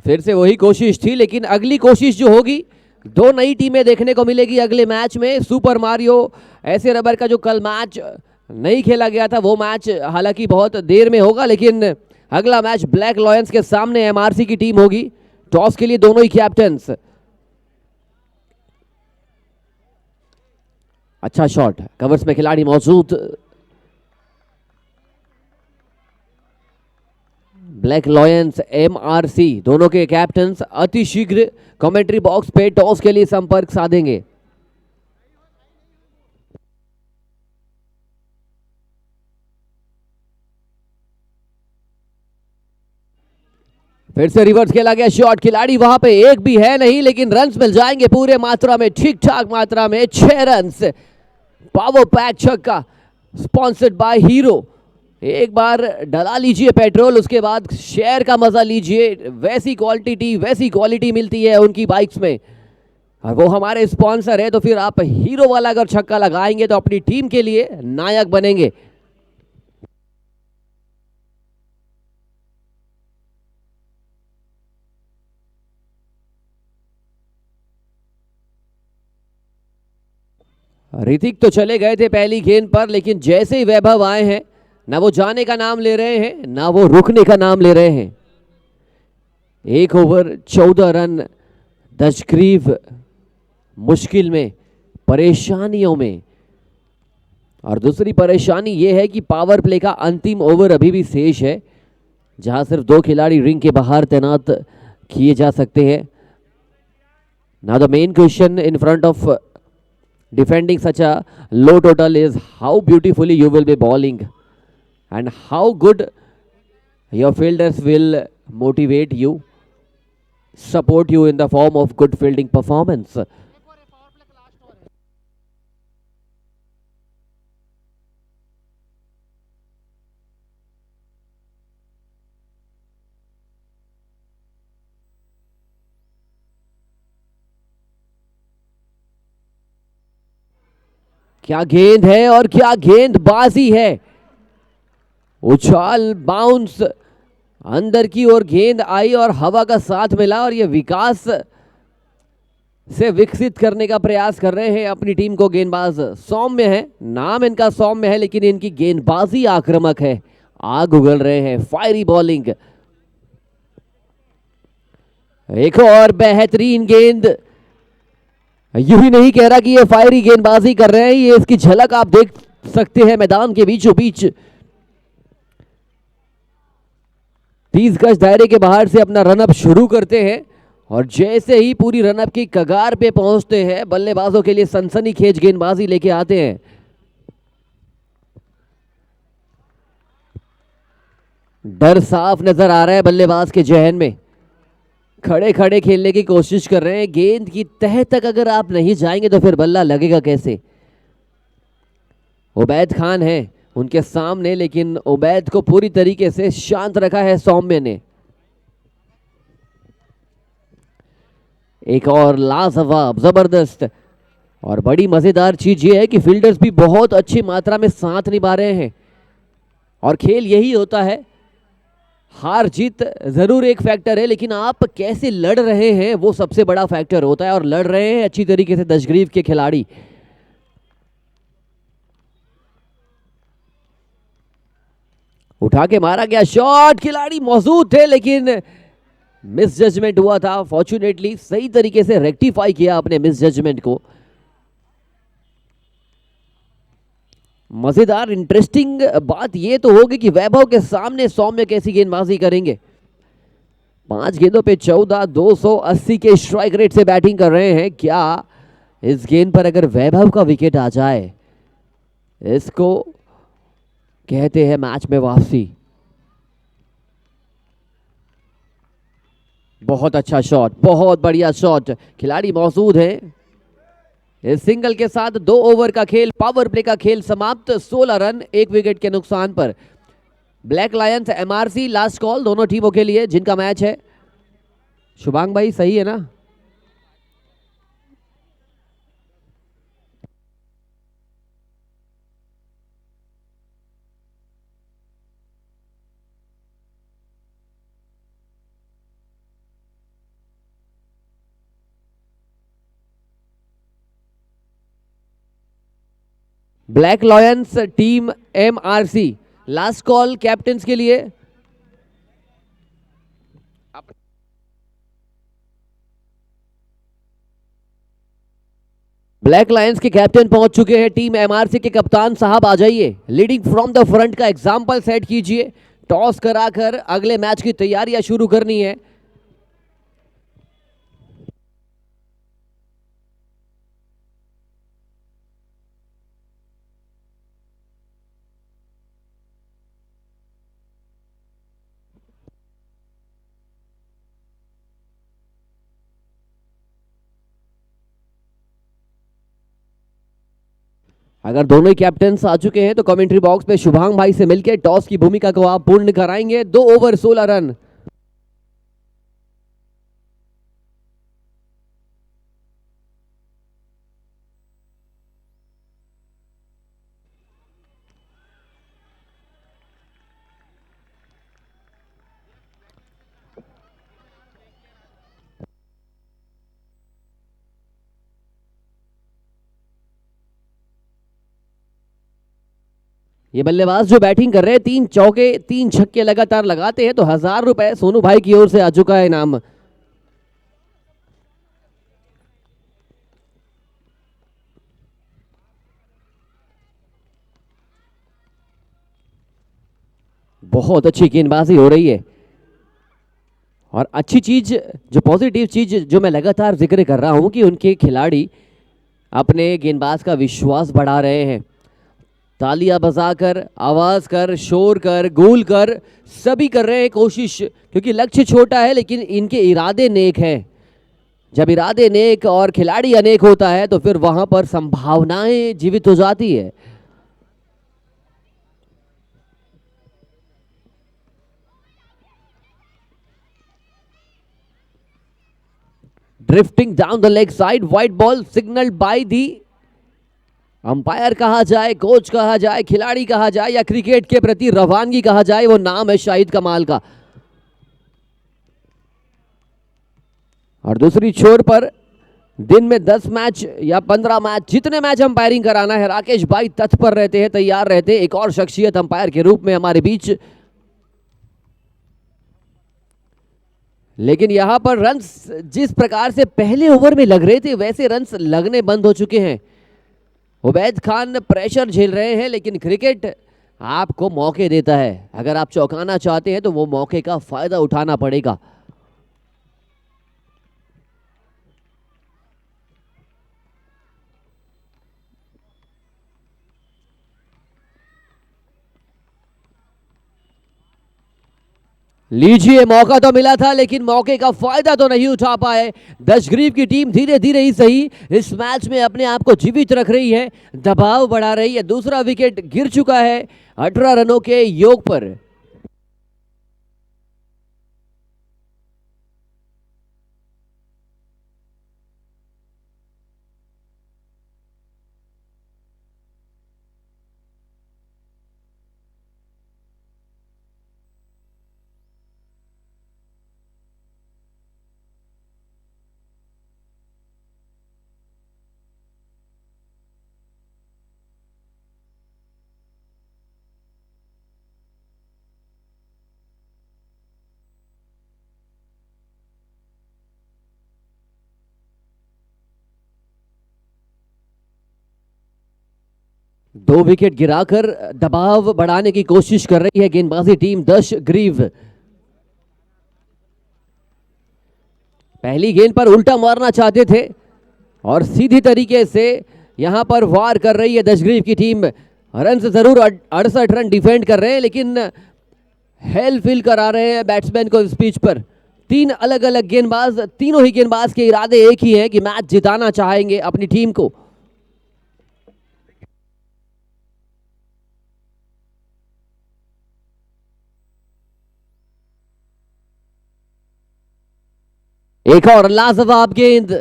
फिर से वही कोशिश थी, लेकिन अगली कोशिश जो होगी, दो नई टीमें देखने को मिलेगी अगले मैच में। सुपर मारियो ऐसे रबर का जो कल मैच नहीं खेला गया था वो मैच हालांकि बहुत देर में होगा, लेकिन अगला मैच ब्लैक लॉयंस के सामने एमआरसी की टीम होगी। टॉस के लिए दोनों ही कैप्टन्स। अच्छा शॉट, कवर्स में खिलाड़ी मौजूद। ब्लैक लॉयंस एमआरसी दोनों के कैप्टन्स अति शीघ्र कमेंट्री बॉक्स पे टॉस के लिए संपर्क साधेंगे। फिर से रिवर्स खेला गया शॉट, खिलाड़ी वहां पे एक भी है नहीं, लेकिन रन्स मिल जाएंगे पूरे मात्रा में, ठीक ठाक मात्रा में, 6 रन्स। पावर पैक छक्का स्पॉन्सर्ड बाय हीरो। एक बार डला लीजिए पेट्रोल, उसके बाद शेयर का मजा लीजिए। वैसी क्वालिटी मिलती है उनकी बाइक्स में, और वो हमारे स्पॉन्सर है। तो फिर आप हीरो वाला अगर छक्का लगाएंगे तो अपनी टीम के लिए नायक बनेंगे। ऋतिक तो चले गए थे पहली गेंद पर, लेकिन जैसे ही वैभव आए हैं, ना वो जाने का नाम ले रहे हैं, ना वो रुकने का नाम ले रहे हैं। 1 ओवर 14 रन, दशग्रीव मुश्किल में, परेशानियों में। और दूसरी परेशानी यह है कि पावर प्ले का अंतिम ओवर अभी भी शेष है, जहां सिर्फ 2 खिलाड़ी रिंग के बाहर तैनात किए जा सकते हैं। Now the main question in front of defending such a low total is how beautifully you will be bowling and how good your fielders will motivate you, support you in the form of good fielding performance. क्या गेंद है और क्या गेंदबाजी है। उछाल, bounce, अंदर की ओर गेंद आई और हवा का साथ मिला, और ये विकास से विकसित करने का प्रयास कर रहे हैं अपनी टीम को गेंदबाज। सौम्य है, नाम इनका सौम्य है, लेकिन इनकी गेंदबाजी आक्रामक है, आग उगल रहे हैं, फायरी बॉलिंग। एक और बेहतरीन गेंद। यूं ही नहीं कह रहा कि ये फायरी गेंदबाजी कर रहे हैं, ये इसकी झलक आप देख सकते हैं मैदान के बीचों बीच। 30 गज दायरे के बाहर से अपना रनअप शुरू करते हैं, और जैसे ही पूरी रनअप की कगार पे पहुंचते हैं, बल्लेबाजों के लिए सनसनीखेज गेंदबाजी लेके आते हैं। डर साफ नजर आ रहा है बल्लेबाज के जहन में। खड़े खड़े खेलने की कोशिश कर रहे हैं। गेंद की तह तक अगर आप नहीं जाएंगे तो फिर बल्ला लगेगा कैसे। उबैद खान है उनके सामने, लेकिन उबैद को पूरी तरीके से शांत रखा है सौम्य ने। एक और लाजवाब, जबरदस्त और बड़ी मजेदार चीज यह है कि फील्डर्स भी बहुत अच्छी मात्रा में साथ निभा रहे हैं, और खेल यही होता है। हार जीत जरूर एक फैक्टर है, लेकिन आप कैसे लड़ रहे हैं वो सबसे बड़ा फैक्टर होता है, और लड़ रहे हैं अच्छी तरीके से दशग्रीव के खिलाड़ी। उठा के मारा गया शॉट, खिलाड़ी मौजूद थे लेकिन मिस जजमेंट हुआ था। फॉर्चुनेटली सही तरीके से रेक्टिफाई किया अपने मिस जजमेंट को। मजेदार इंटरेस्टिंग बात यह तो होगी कि वैभव के सामने सौम्य कैसी गेंदबाजी करेंगे। 5 गेंदों पे 14, 280 के स्ट्राइक रेट से बैटिंग कर रहे हैं। क्या इस गेंद पर अगर वैभव का विकेट आ जाए, इसको कहते हैं मैच में वापसी। बहुत अच्छा शॉट, बहुत बढ़िया शॉट, खिलाड़ी मौजूद हैं। इस सिंगल के साथ 2 ओवर का खेल, पावर प्ले का खेल समाप्त। 16 रन 1 विकेट के नुकसान पर। Black Lions MRC last call दोनों टीमों के लिए जिनका मैच है। शुभांग भाई सही है ना? Black lions team MRC last call captains के लिए। ब्लैक लायंस के कैप्टन पहुंच चुके हैं। टीम एमआरसी के कप्तान साहब आ जाइए, लीडिंग फ्रॉम द फ्रंट का एग्जाम्पल सेट कीजिए। टॉस कराकर अगले मैच की तैयारियां शुरू करनी है। अगर दोनों ही कैप्टन्स आ चुके हैं तो कमेंट्री बॉक्स में शुभांग भाई से मिलकर टॉस की भूमिका को आप पूर्ण कराएंगे। 2 ओवर 16 रन। ये बल्लेबाज जो बैटिंग कर रहे हैं 3 चौके 3 छक्के लगातार लगाते हैं तो 1000 रुपए सोनू भाई की ओर से आ चुका है इनाम। बहुत अच्छी गेंदबाजी हो रही है और अच्छी चीज, जो पॉजिटिव चीज जो मैं लगातार जिक्र कर रहा हूं कि उनके खिलाड़ी अपने गेंदबाज का विश्वास बढ़ा रहे हैं। तालियां बजाकर, आवाज कर, शोर कर, गूल कर, सभी कर रहे हैं कोशिश, क्योंकि लक्ष्य छोटा है लेकिन इनके इरादे नेक हैं। जब इरादे नेक और खिलाड़ी अनेक होता है तो फिर वहां पर संभावनाएं जीवित हो जाती है। Drifting down the leg side, wide ball signalled by the umpire कहा जाए, कोच कहा जाए, खिलाड़ी कहा जाए या क्रिकेट के प्रति रवानगी कहा जाए, वो नाम है शाहिद कमाल का। और दूसरी छोर पर दिन में 10 मैच या 15 मैच, जितने मैच अंपायरिंग कराना है, राकेश भाई तत्पर रहते हैं, तैयार रहते हैं एक और शख्सियत अंपायर के रूप में हमारे बीच। लेकिन यहां पर रन्स जिस प्रकार से पहले ओवर में लग रहे थे वैसे रन्स लगने बंद हो चुके हैं। उबैद खान प्रेशर झेल रहे हैं लेकिन क्रिकेट आपको मौके देता है। अगर आप चौंकाना चाहते हैं तो वो मौके का फायदा उठाना पड़ेगा। लीजिए, मौका तो मिला था लेकिन मौके का फायदा तो नहीं उठा पाए। दशग्रीव की टीम धीरे धीरे ही सही इस मैच में अपने आप को जीवित रख रही है, दबाव बढ़ा रही है। दूसरा विकेट गिर चुका है 18 रनों के योग पर। 2 विकेट गिराकर दबाव बढ़ाने की कोशिश कर रही है गेंदबाजी टीम दशग्रीव। पहली गेंद पर उल्टा मारना चाहते थे और सीधी तरीके से यहां पर वार कर रही है दशग्रीव की टीम। रन से जरूर 68 रन डिफेंड कर रहे हैं, लेकिन हेल फील करा रहे हैं बैट्समैन को इस पिच पर। 3 अलग अलग गेंदबाज, तीनों ही गेंदबाज के इरादे एक ही हैं कि मैच जिताना चाहेंगे अपनी टीम को। एक और लाजवाब गेंद।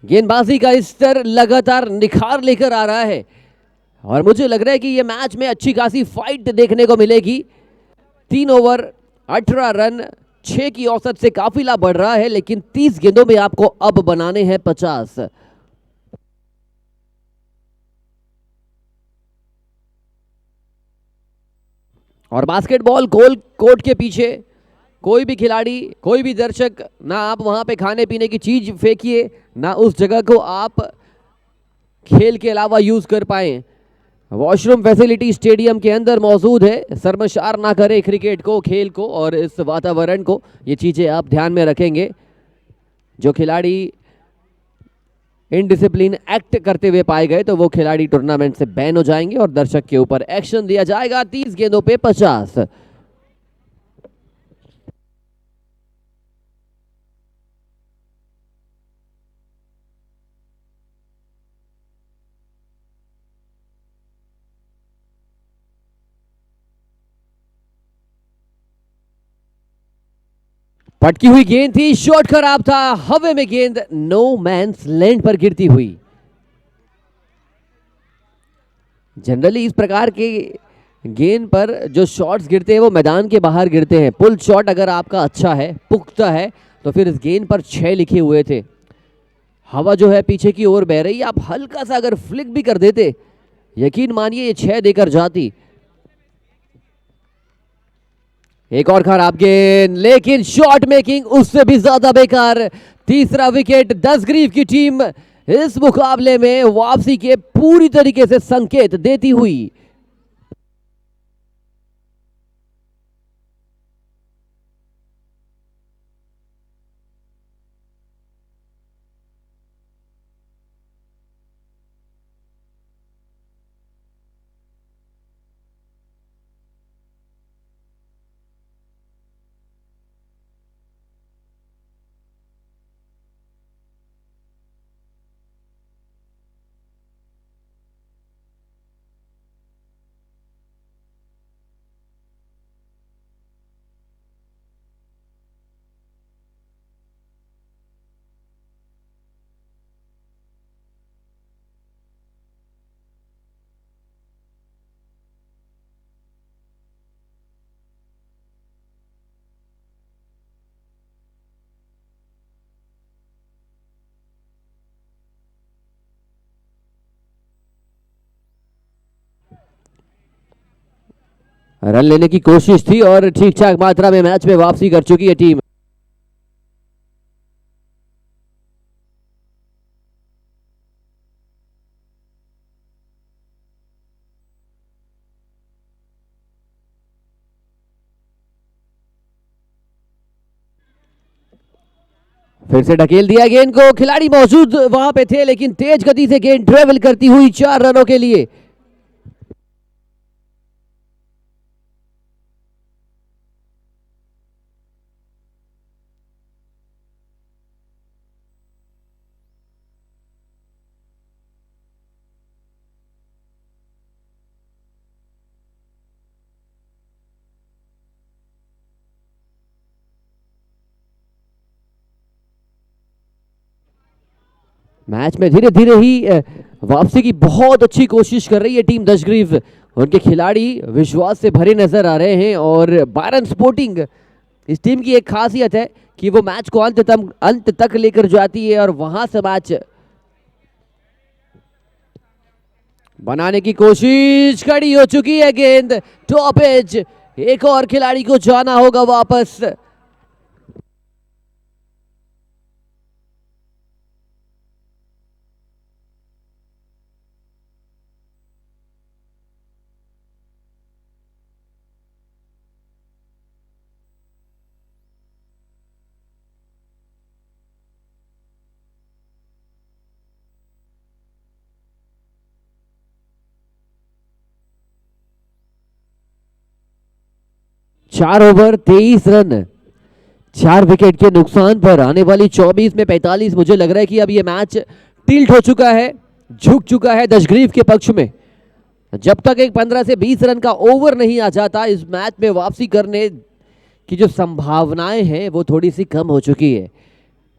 गेंदबाजी का स्तर लगातार निखार लेकर आ रहा है और मुझे लग रहा है कि ये मैच में अच्छी खासी फाइट देखने को मिलेगी। 3 ओवर 18 रन, 6 की औसत से काफिला बढ़ रहा है, लेकिन 30 गेंदों में आपको अब बनाने हैं 50। और बास्केटबॉल गोल कोर्ट के पीछे कोई भी खिलाड़ी, कोई भी दर्शक, ना आप वहां पे खाने पीने की चीज फेंकिए, ना उस जगह को आप खेल के अलावा यूज कर पाए। वॉशरूम फैसिलिटी स्टेडियम के अंदर मौजूद है। शर्मशार ना करे क्रिकेट को, खेल को और इस वातावरण को। ये चीजें आप ध्यान में रखेंगे। जो खिलाड़ी इनडिसिप्लिन एक्ट करते हुए पाए गए तो वो खिलाड़ी टूर्नामेंट से बैन हो जाएंगे और दर्शक के ऊपर एक्शन लिया जाएगा। 30 गेंदों पे 50। पटकी हुई गेंद थी, शॉट खराब था, हवे में गेंद नो मैंस लैंड पर गिरती हुई। जनरली इस प्रकार के गेंद पर जो शॉट्स गिरते हैं वो मैदान के बाहर गिरते हैं। पुल शॉट अगर आपका अच्छा है, पुख्ता है, तो फिर इस गेंद पर 6 लिखे हुए थे। हवा जो है पीछे की ओर बह रही है, आप हल्का सा अगर फ्लिक भी कर देते, यकीन मानिए ये 6 देकर जाती। एक और खराब गेंद, लेकिन शॉट मेकिंग उससे भी ज्यादा बेकार। तीसरा विकेट दशग्रीव की टीम इस मुकाबले में वापसी के पूरी तरीके से संकेत देती हुई। रन लेने की कोशिश थी और ठीक ठाक मात्रा में मैच में वापसी कर चुकी है टीम। फिर से ढकेल दिया गेंद को, खिलाड़ी मौजूद वहां पे थे, लेकिन तेज गति से गेंद ट्रेवल करती हुई 4 रनों के लिए। मैच में धीरे धीरे ही वापसी की बहुत अच्छी कोशिश कर रही है टीम दशग्रीव। उनके खिलाड़ी विश्वास से भरे नजर आ रहे हैं और बायरन स्पोर्टिंग इस टीम की एक खासियत है कि वो मैच को अंत तक लेकर जाती है और वहां से मैच बनाने की कोशिश। खड़ी हो चुकी है गेंद, टॉप एज। एक और खिलाड़ी को जाना होगा वापस। 4 ओवर 23 रन, 4 विकेट के नुकसान पर आने वाली 24 में 45। मुझे लग रहा है कि अब ये मैच टिल्ट हो चुका है, झुक चुका है दशग्रीव के पक्ष में। जब तक एक 15 से 20 रन का ओवर नहीं आ जाता, इस मैच में वापसी करने की जो संभावनाएं हैं वो थोड़ी सी कम हो चुकी है।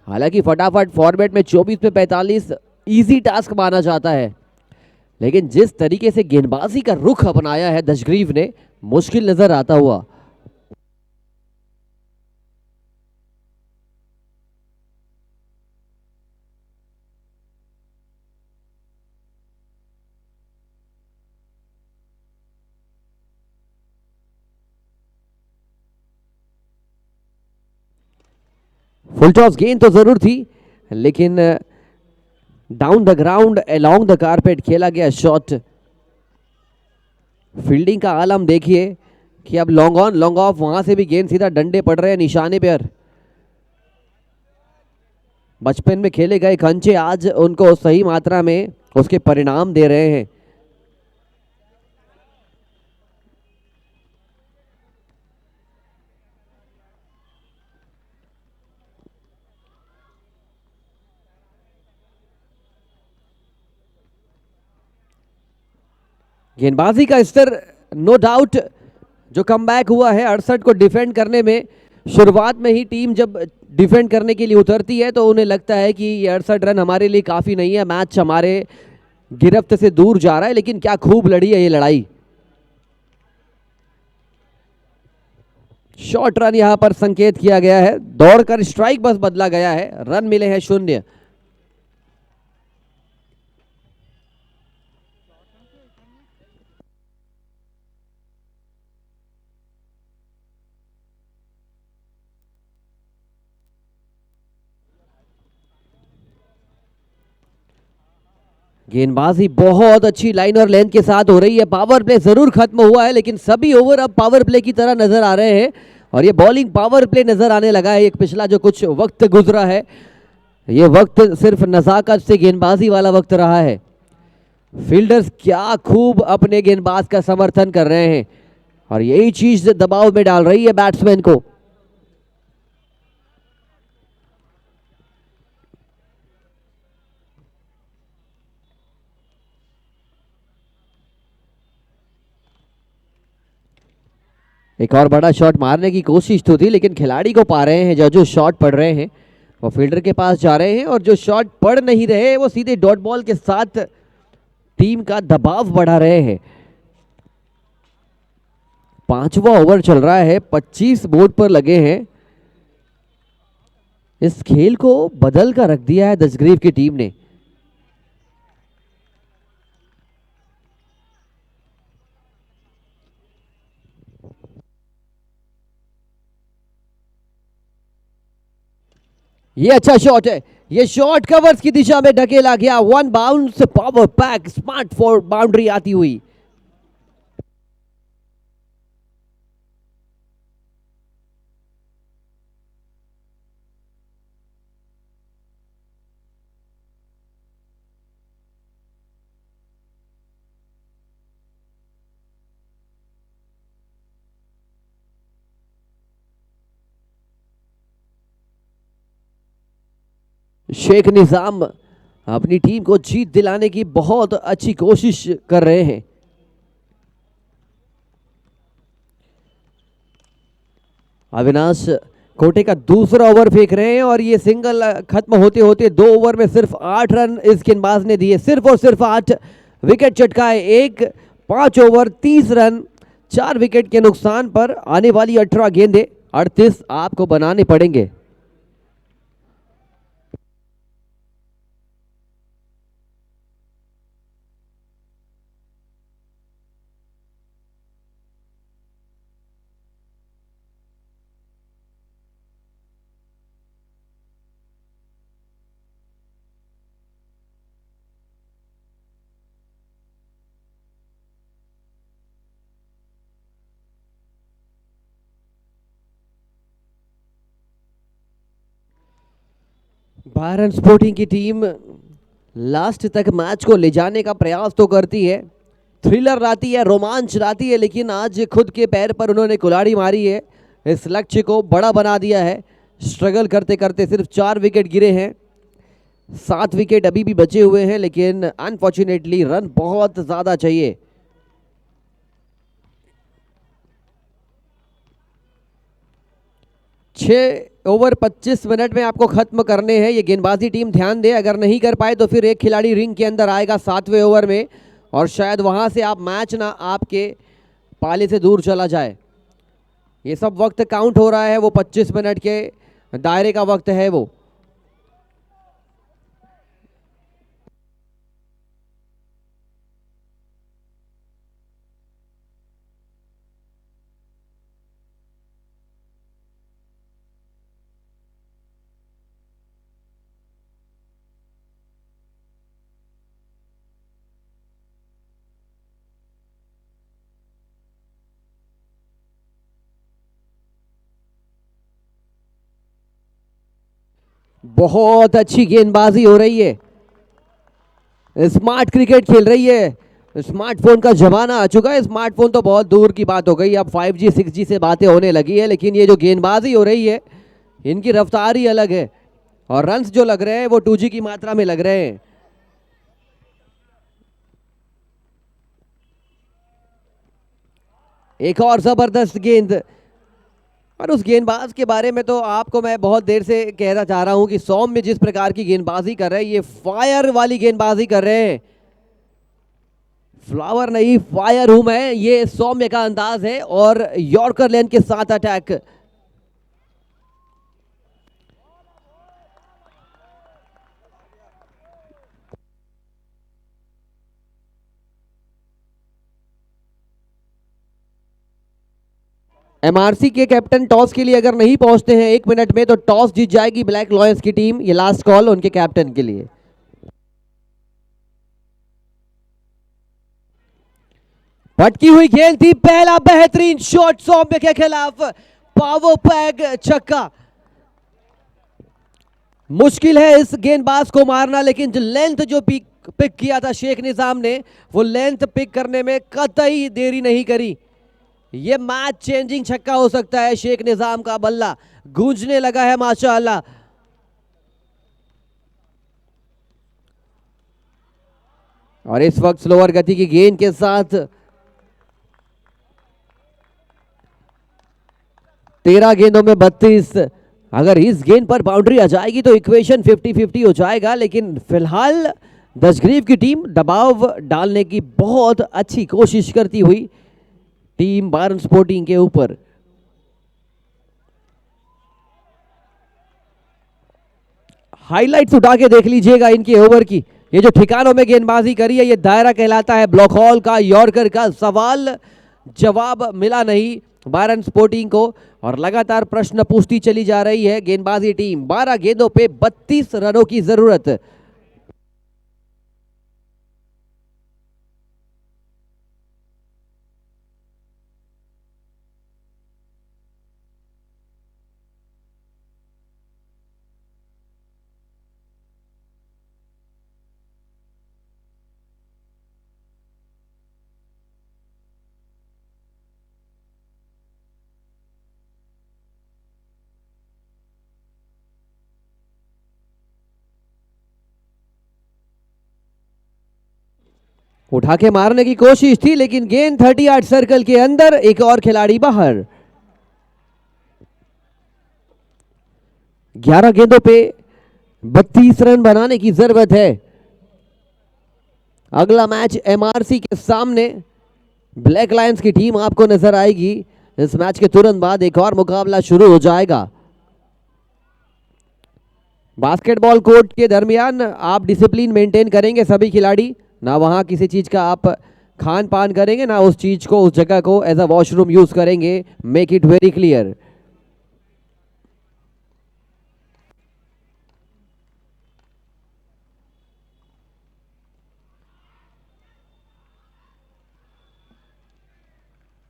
हालांकि फटाफट फॉर्मेट में 24 में 45 इजी टास्क माना जाता है, लेकिन जिस तरीके से गेंदबाजी का रुख अपनाया है दशग्रीव ने, मुश्किल नजर आता हुआ। फुल टॉस गेंद तो जरूर थी, लेकिन down the ground along the carpet खेला गया शॉट। फील्डिंग का आलम देखिए कि अब लॉन्ग ऑन लॉन्ग ऑफ, वहां से भी गेंद सीधा डंडे पड़ रहे हैं निशाने पर। बचपन में खेले गए खंचे आज उनको सही मात्रा में उसके परिणाम दे रहे हैं। गेंदबाजी का स्तर नो डाउट जो कमबैक हुआ है 68 को डिफेंड करने में। शुरुआत में ही टीम जब डिफेंड करने के लिए उतरती है तो उन्हें लगता है कि ये 68 रन हमारे लिए काफ़ी नहीं है, मैच हमारे गिरफ्त से दूर जा रहा है। लेकिन क्या खूब लड़ी है ये लड़ाई। शॉर्ट रन यहां पर संकेत किया गया है, दौड़कर स्ट्राइक बस बदला गया है, रन मिले हैं 0। गेंदबाजी बहुत अच्छी लाइन और लेंथ के साथ हो रही है। पावर प्ले जरूर खत्म हुआ है, लेकिन सभी ओवर अब पावर प्ले की तरह नजर आ रहे हैं और ये बॉलिंग पावर प्ले नजर आने लगा है। एक पिछला जो कुछ वक्त गुजरा है, ये वक्त सिर्फ नजाकत से गेंदबाजी वाला वक्त रहा है। फील्डर्स क्या खूब अपने गेंदबाज का समर्थन कर रहे हैं और यही चीज दबाव में डाल रही है बैट्समैन को। एक और बड़ा शॉट मारने की कोशिश तो थी, लेकिन खिलाड़ी को पा रहे हैं। जो शॉट पड़ रहे हैं वो फील्डर के पास जा रहे हैं और जो शॉट पड़ नहीं रहे वो सीधे डॉट बॉल के साथ टीम का दबाव बढ़ा रहे हैं। 5वां ओवर चल रहा है, 25 बोर्ड पर लगे हैं। इस खेल को बदल कर रख दिया है दशग्रीव की टीम ने। ये अच्छा शॉट है, ये शॉट कवर्स की दिशा में ढकेला गया। 1 bounce power pack smart for boundary आती हुई। शेख निजाम अपनी टीम को जीत दिलाने की बहुत अच्छी कोशिश कर रहे हैं। अविनाश कोटे का दूसरा ओवर फेंक रहे हैं और ये सिंगल खत्म होते होते 2 ओवर में सिर्फ 8 रन इस गेंदबाज ने दिए, सिर्फ और सिर्फ 8 विकेट चटकाए। 5 ओवर 30 रन, 4 विकेट के नुकसान पर आने वाली 18 गेंदें 38 आपको बनाने पड़ेंगे। भारत स्पोर्टिंग की टीम लास्ट तक मैच को ले जाने का प्रयास तो करती है, थ्रिलर लाती है, रोमांच लाती है, लेकिन आज खुद के पैर पर उन्होंने कुल्हाड़ी मारी है, इस लक्ष्य को बड़ा बना दिया है। स्ट्रगल करते करते सिर्फ 4 विकेट गिरे हैं, 7 विकेट अभी भी बचे हुए हैं, लेकिन अनफॉर्चुनेटली रन बहुत ज्यादा चाहिए। छह ओवर 25 मिनट में आपको खत्म करने हैं। ये गेंदबाजी टीम ध्यान दे, अगर नहीं कर पाए तो फिर एक खिलाड़ी रिंग के अंदर आएगा 7वें ओवर में, और शायद वहां से आप मैच ना आपके पाले से दूर चला जाए। ये सब वक्त काउंट हो रहा है, वो 25 मिनट के दायरे का वक्त है वो। बहुत अच्छी गेंदबाजी हो रही है, स्मार्ट क्रिकेट खेल रही है। स्मार्टफोन का जमाना आ चुका है, स्मार्टफोन तो बहुत दूर की बात हो गई, अब 5G 6G से बातें होने लगी है, लेकिन ये जो गेंदबाजी हो रही है इनकी रफ्तार ही अलग है, और रन्स जो लग रहे हैं वो 2G की मात्रा में लग रहे हैं। एक और जबरदस्त गेंद, और उस गेंदबाज के बारे में तो आपको मैं बहुत देर से कहना चाह रहा हूं कि सौम्य जिस प्रकार की गेंदबाजी कर रहे हैं, ये फायर वाली गेंदबाजी कर रहे हैं। फ्लावर नहीं, फायर हूं मैं, ये सौम्य का अंदाज है, और यॉर्कर लेन के साथ अटैक। एमआरसी के कैप्टन टॉस के लिए अगर नहीं पहुंचते हैं 1 मिनट में, तो टॉस जीत जाएगी ब्लैक लॉयंस की टीम। ये लास्ट कॉल उनके कैप्टन के लिए। पटकी हुई गेंद थी, पहला बेहतरीन शॉट सौम्य के खिलाफ, पावर पैक छक्का। मुश्किल है इस गेंदबाज को मारना, लेकिन जो लेंथ जो पिक किया था शेख निजाम ने, वो लेंथ पिक करने में कतई देरी नहीं करी। ये मैच चेंजिंग छक्का हो सकता है। शेख निजाम का बल्ला गूंजने लगा है माशाअल्लाह। और इस वक्त स्लोअर गति की गेंद के साथ 13 गेंदों में 32, अगर इस गेंद पर बाउंड्री आ जाएगी तो इक्वेशन 50-50 हो जाएगा, लेकिन फिलहाल दशग्रीव की टीम दबाव डालने की बहुत अच्छी कोशिश करती हुई टीम बारन स्पोर्टिंग के ऊपर। हाइलाइट्स उठा के देख लीजिएगा इनके ओवर की। ये जो ठिकानों में गेंदबाजी करी है, ये दायरा कहलाता है ब्लॉक हॉल का। यॉर्कर का सवाल जवाब मिला नहीं बारन स्पोर्टिंग को, और लगातार प्रश्न पूछती चली जा रही है गेंदबाजी टीम। 12 गेंदों पे 32 रनों की जरूरत। उठा के मारने की कोशिश थी, लेकिन गेंद 38 सर्कल के अंदर, एक और खिलाड़ी बाहर। 11 गेंदों पे 32 रन बनाने की जरूरत है। अगला मैच एमआरसी के सामने ब्लैक लायंस की टीम आपको नजर आएगी। इस मैच के तुरंत बाद एक और मुकाबला शुरू हो जाएगा। बास्केटबॉल कोर्ट के दरमियान आप डिसिप्लिन मेंटेन करेंगे सभी खिलाड़ी, ना वहां किसी चीज का आप खान पान करेंगे, ना उस चीज को, उस जगह को एज अ वॉशरूम यूज करेंगे। Make it very clear.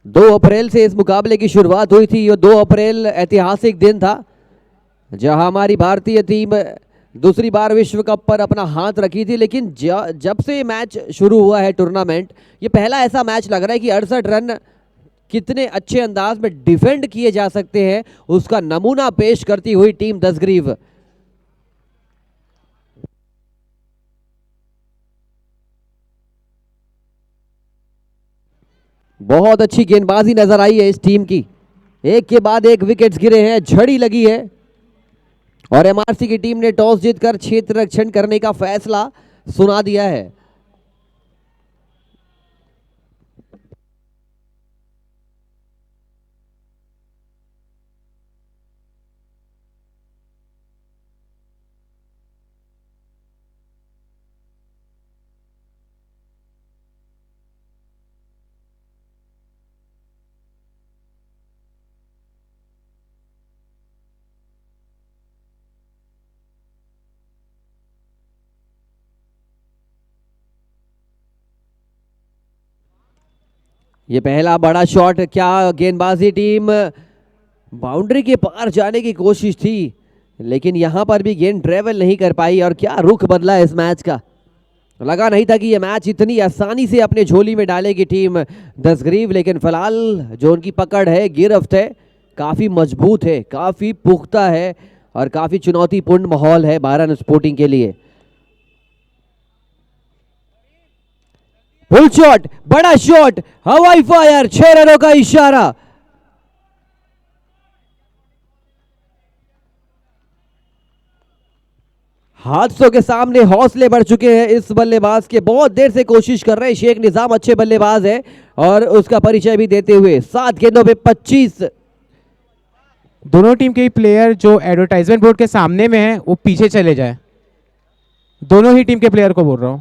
दो अप्रैल से इस मुकाबले की शुरुआत हुई थी। ये 2 अप्रैल ऐतिहासिक दिन था, जहां हमारी भारतीय टीम दूसरी बार विश्व कप पर अपना हाथ रखी थी, लेकिन जब से मैच शुरू हुआ है टूर्नामेंट, ये पहला ऐसा मैच लग रहा है कि 68 रन कितने अच्छे अंदाज में डिफेंड किए जा सकते हैं उसका नमूना पेश करती हुई टीम दसग्रीव। बहुत अच्छी गेंदबाजी नजर आई है इस टीम की, एक के बाद एक विकेट्स गिरे हैं, झड़ी लगी है और एमआरसी की टीम ने टॉस जीतकर क्षेत्र रक्षण करने का फैसला सुना दिया है। ये पहला बड़ा शॉट, क्या गेंदबाजी, टीम बाउंड्री के पार जाने की कोशिश थी लेकिन यहां पर भी गेंद ट्रेवल नहीं कर पाई और क्या रुख बदला इस मैच का। लगा नहीं था कि यह मैच इतनी आसानी से अपने झोली में डालेगी टीम दसग्रीव, लेकिन फिलहाल जो उनकी पकड़ है, गिरफ्त है, काफी मजबूत है, काफी पुख्ता है और काफी चुनौतीपूर्ण माहौल है बारन स्पोर्टिंग के लिए। फुल शॉट, बड़ा शॉट, हवाई फायर, 6 रनों का इशारा। हादसों के सामने हौसले बढ़ चुके हैं इस बल्लेबाज के, बहुत देर से कोशिश कर रहे हैं शेख निजाम, अच्छे बल्लेबाज है और उसका परिचय भी देते हुए 7 गेंदों पे 25। दोनों टीम के प्लेयर जो एडवर्टाइजमेंट बोर्ड के सामने में है वो पीछे चले जाए, दोनों ही टीम के प्लेयर को बोल रहा हूं।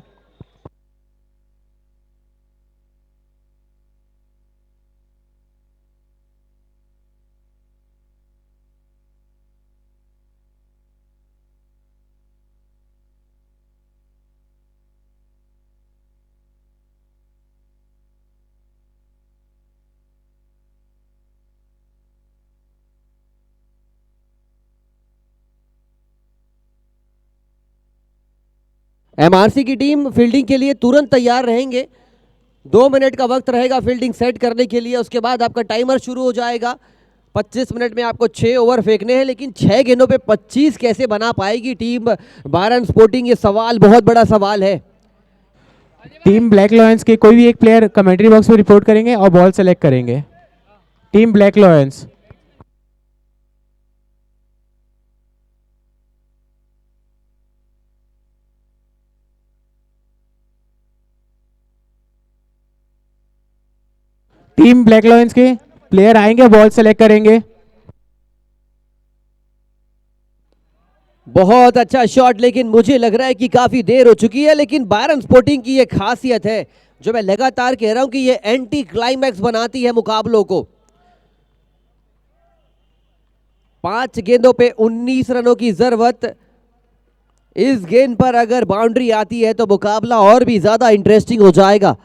एमआरसी की टीम फील्डिंग के लिए तुरंत तैयार रहेंगे, 2 मिनट का वक्त रहेगा फील्डिंग सेट करने के लिए, उसके बाद आपका टाइमर शुरू हो जाएगा। 25 मिनट में आपको 6 ओवर फेंकने हैं, लेकिन 6 गेंदों पे 25 कैसे बना पाएगी टीम बारन स्पोर्टिंग, ये सवाल, बहुत बड़ा सवाल है। टीम ब्लैक लॉयंस के कोई भी एक प्लेयर कमेंट्री बॉक्स में रिपोर्ट करेंगे और बॉल सेलेक्ट करेंगे। Team black lions, team black lions के प्लेयर आएंगे, बॉल सेलेक्ट करेंगे। बहुत अच्छा शॉट, लेकिन मुझे लग रहा है कि काफी देर हो चुकी है, लेकिन बारन स्पोर्टिंग की ये खासियत है जो मैं लगातार कह रहा हूं कि ये एंटी क्लाइमैक्स बनाती है मुकाबलों को। 5 गेंदों पे 19 रनों की जरूरत, इस गेंद पर अगर बाउंड्री आती है तो मुकाबला और भी ज्यादा इंटरेस्टिंग हो जाएगा।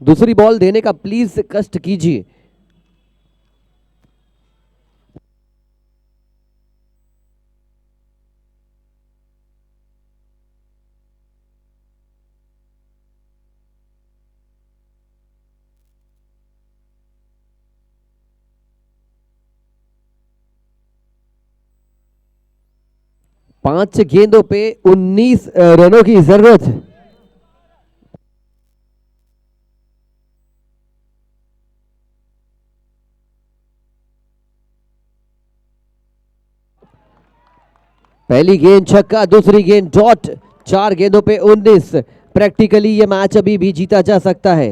दूसरी बॉल देने का प्लीज कष्ट कीजिए। पांच गेंदों पे 19 रनों की जरूरत। पहली गेंद छक्का, दूसरी गेंद डॉट, 4 गेंदों पे 19। प्रैक्टिकली ये मैच अभी भी जीता जा सकता है।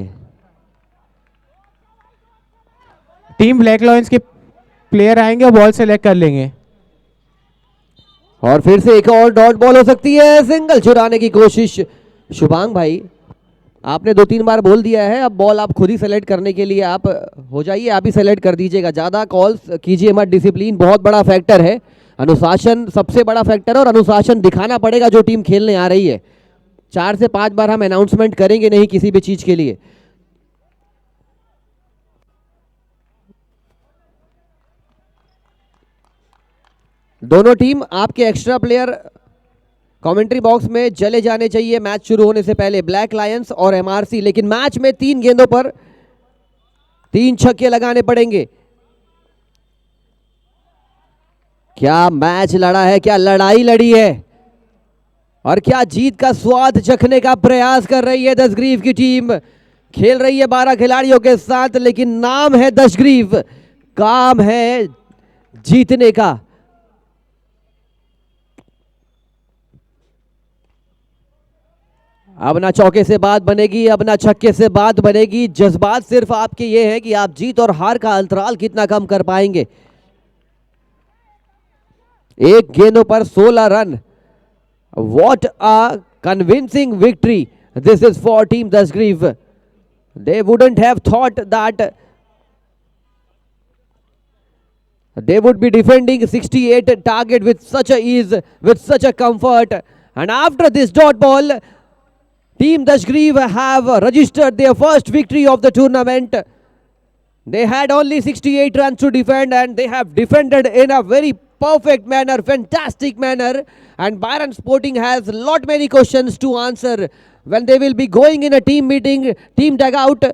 टीम ब्लैक लॉयंस के प्लेयर आएंगे और बॉल सेलेक्ट कर लेंगे और फिर से एक और डॉट बॉल हो सकती है, सिंगल चुराने की कोशिश। शुभांग भाई, आपने 2-3 बार बोल दिया है, अब बॉल आप खुद ही सेलेक्ट करने के लिए आप हो जाइए, आप ही सेलेक्ट कर दीजिएगा, ज्यादा कॉल्स कीजिए मत। डिसिप्लिन बहुत बड़ा फैक्टर है, अनुशासन सबसे बड़ा फैक्टर है और अनुशासन दिखाना पड़ेगा जो टीम खेलने आ रही है। 4 से 5 बार हम अनाउंसमेंट करेंगे नहीं किसी भी चीज के लिए। दोनों टीम आपके एक्स्ट्रा प्लेयर कमेंट्री बॉक्स में चले जाने चाहिए मैच शुरू होने से पहले, ब्लैक लायंस और एमआरसी। लेकिन मैच में 3 गेंदों पर 3 छक्के लगाने पड़ेंगे। क्या मैच लड़ा है, क्या लड़ाई लड़ी है, और क्या जीत का स्वाद चखने का प्रयास कर रही है दशग्रीव की टीम। खेल रही है 12 खिलाड़ियों के साथ, लेकिन नाम है दशग्रीव, काम है जीतने का। अब ना चौके से बात बनेगी, अब ना छक्के से बात बनेगी। जज्बात सिर्फ आपके ये हैं कि आप जीत और हार का अंतराल कितना कम कर पाएंगे। 1 गेंदों पर 16 run. What a convincing victory this is for Team Dashgreev. They wouldn't have thought that they would be defending 68 target with such a ease, with such a comfort. And after this dot ball, Team Dashgreev have registered their first victory of the tournament. They had only 68 runs to defend, and they have defended in a very perfect manner, fantastic manner. And Byron Sporting has lot many questions to answer when they will be going in a team meeting, team dugout.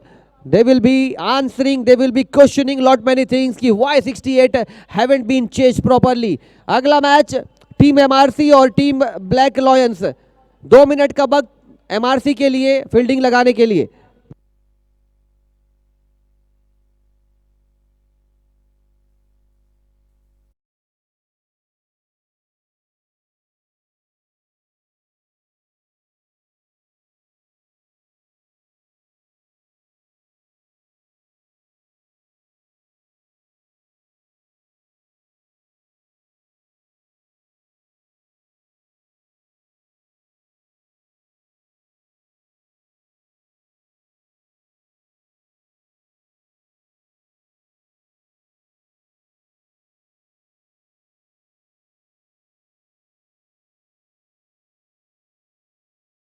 They will be answering, they will be questioning lot many things कि why 68 haven't been chased properly. अगला match team MRC और team black lions. 2 minute का वक्त MRC के लिए fielding लगाने के लिए।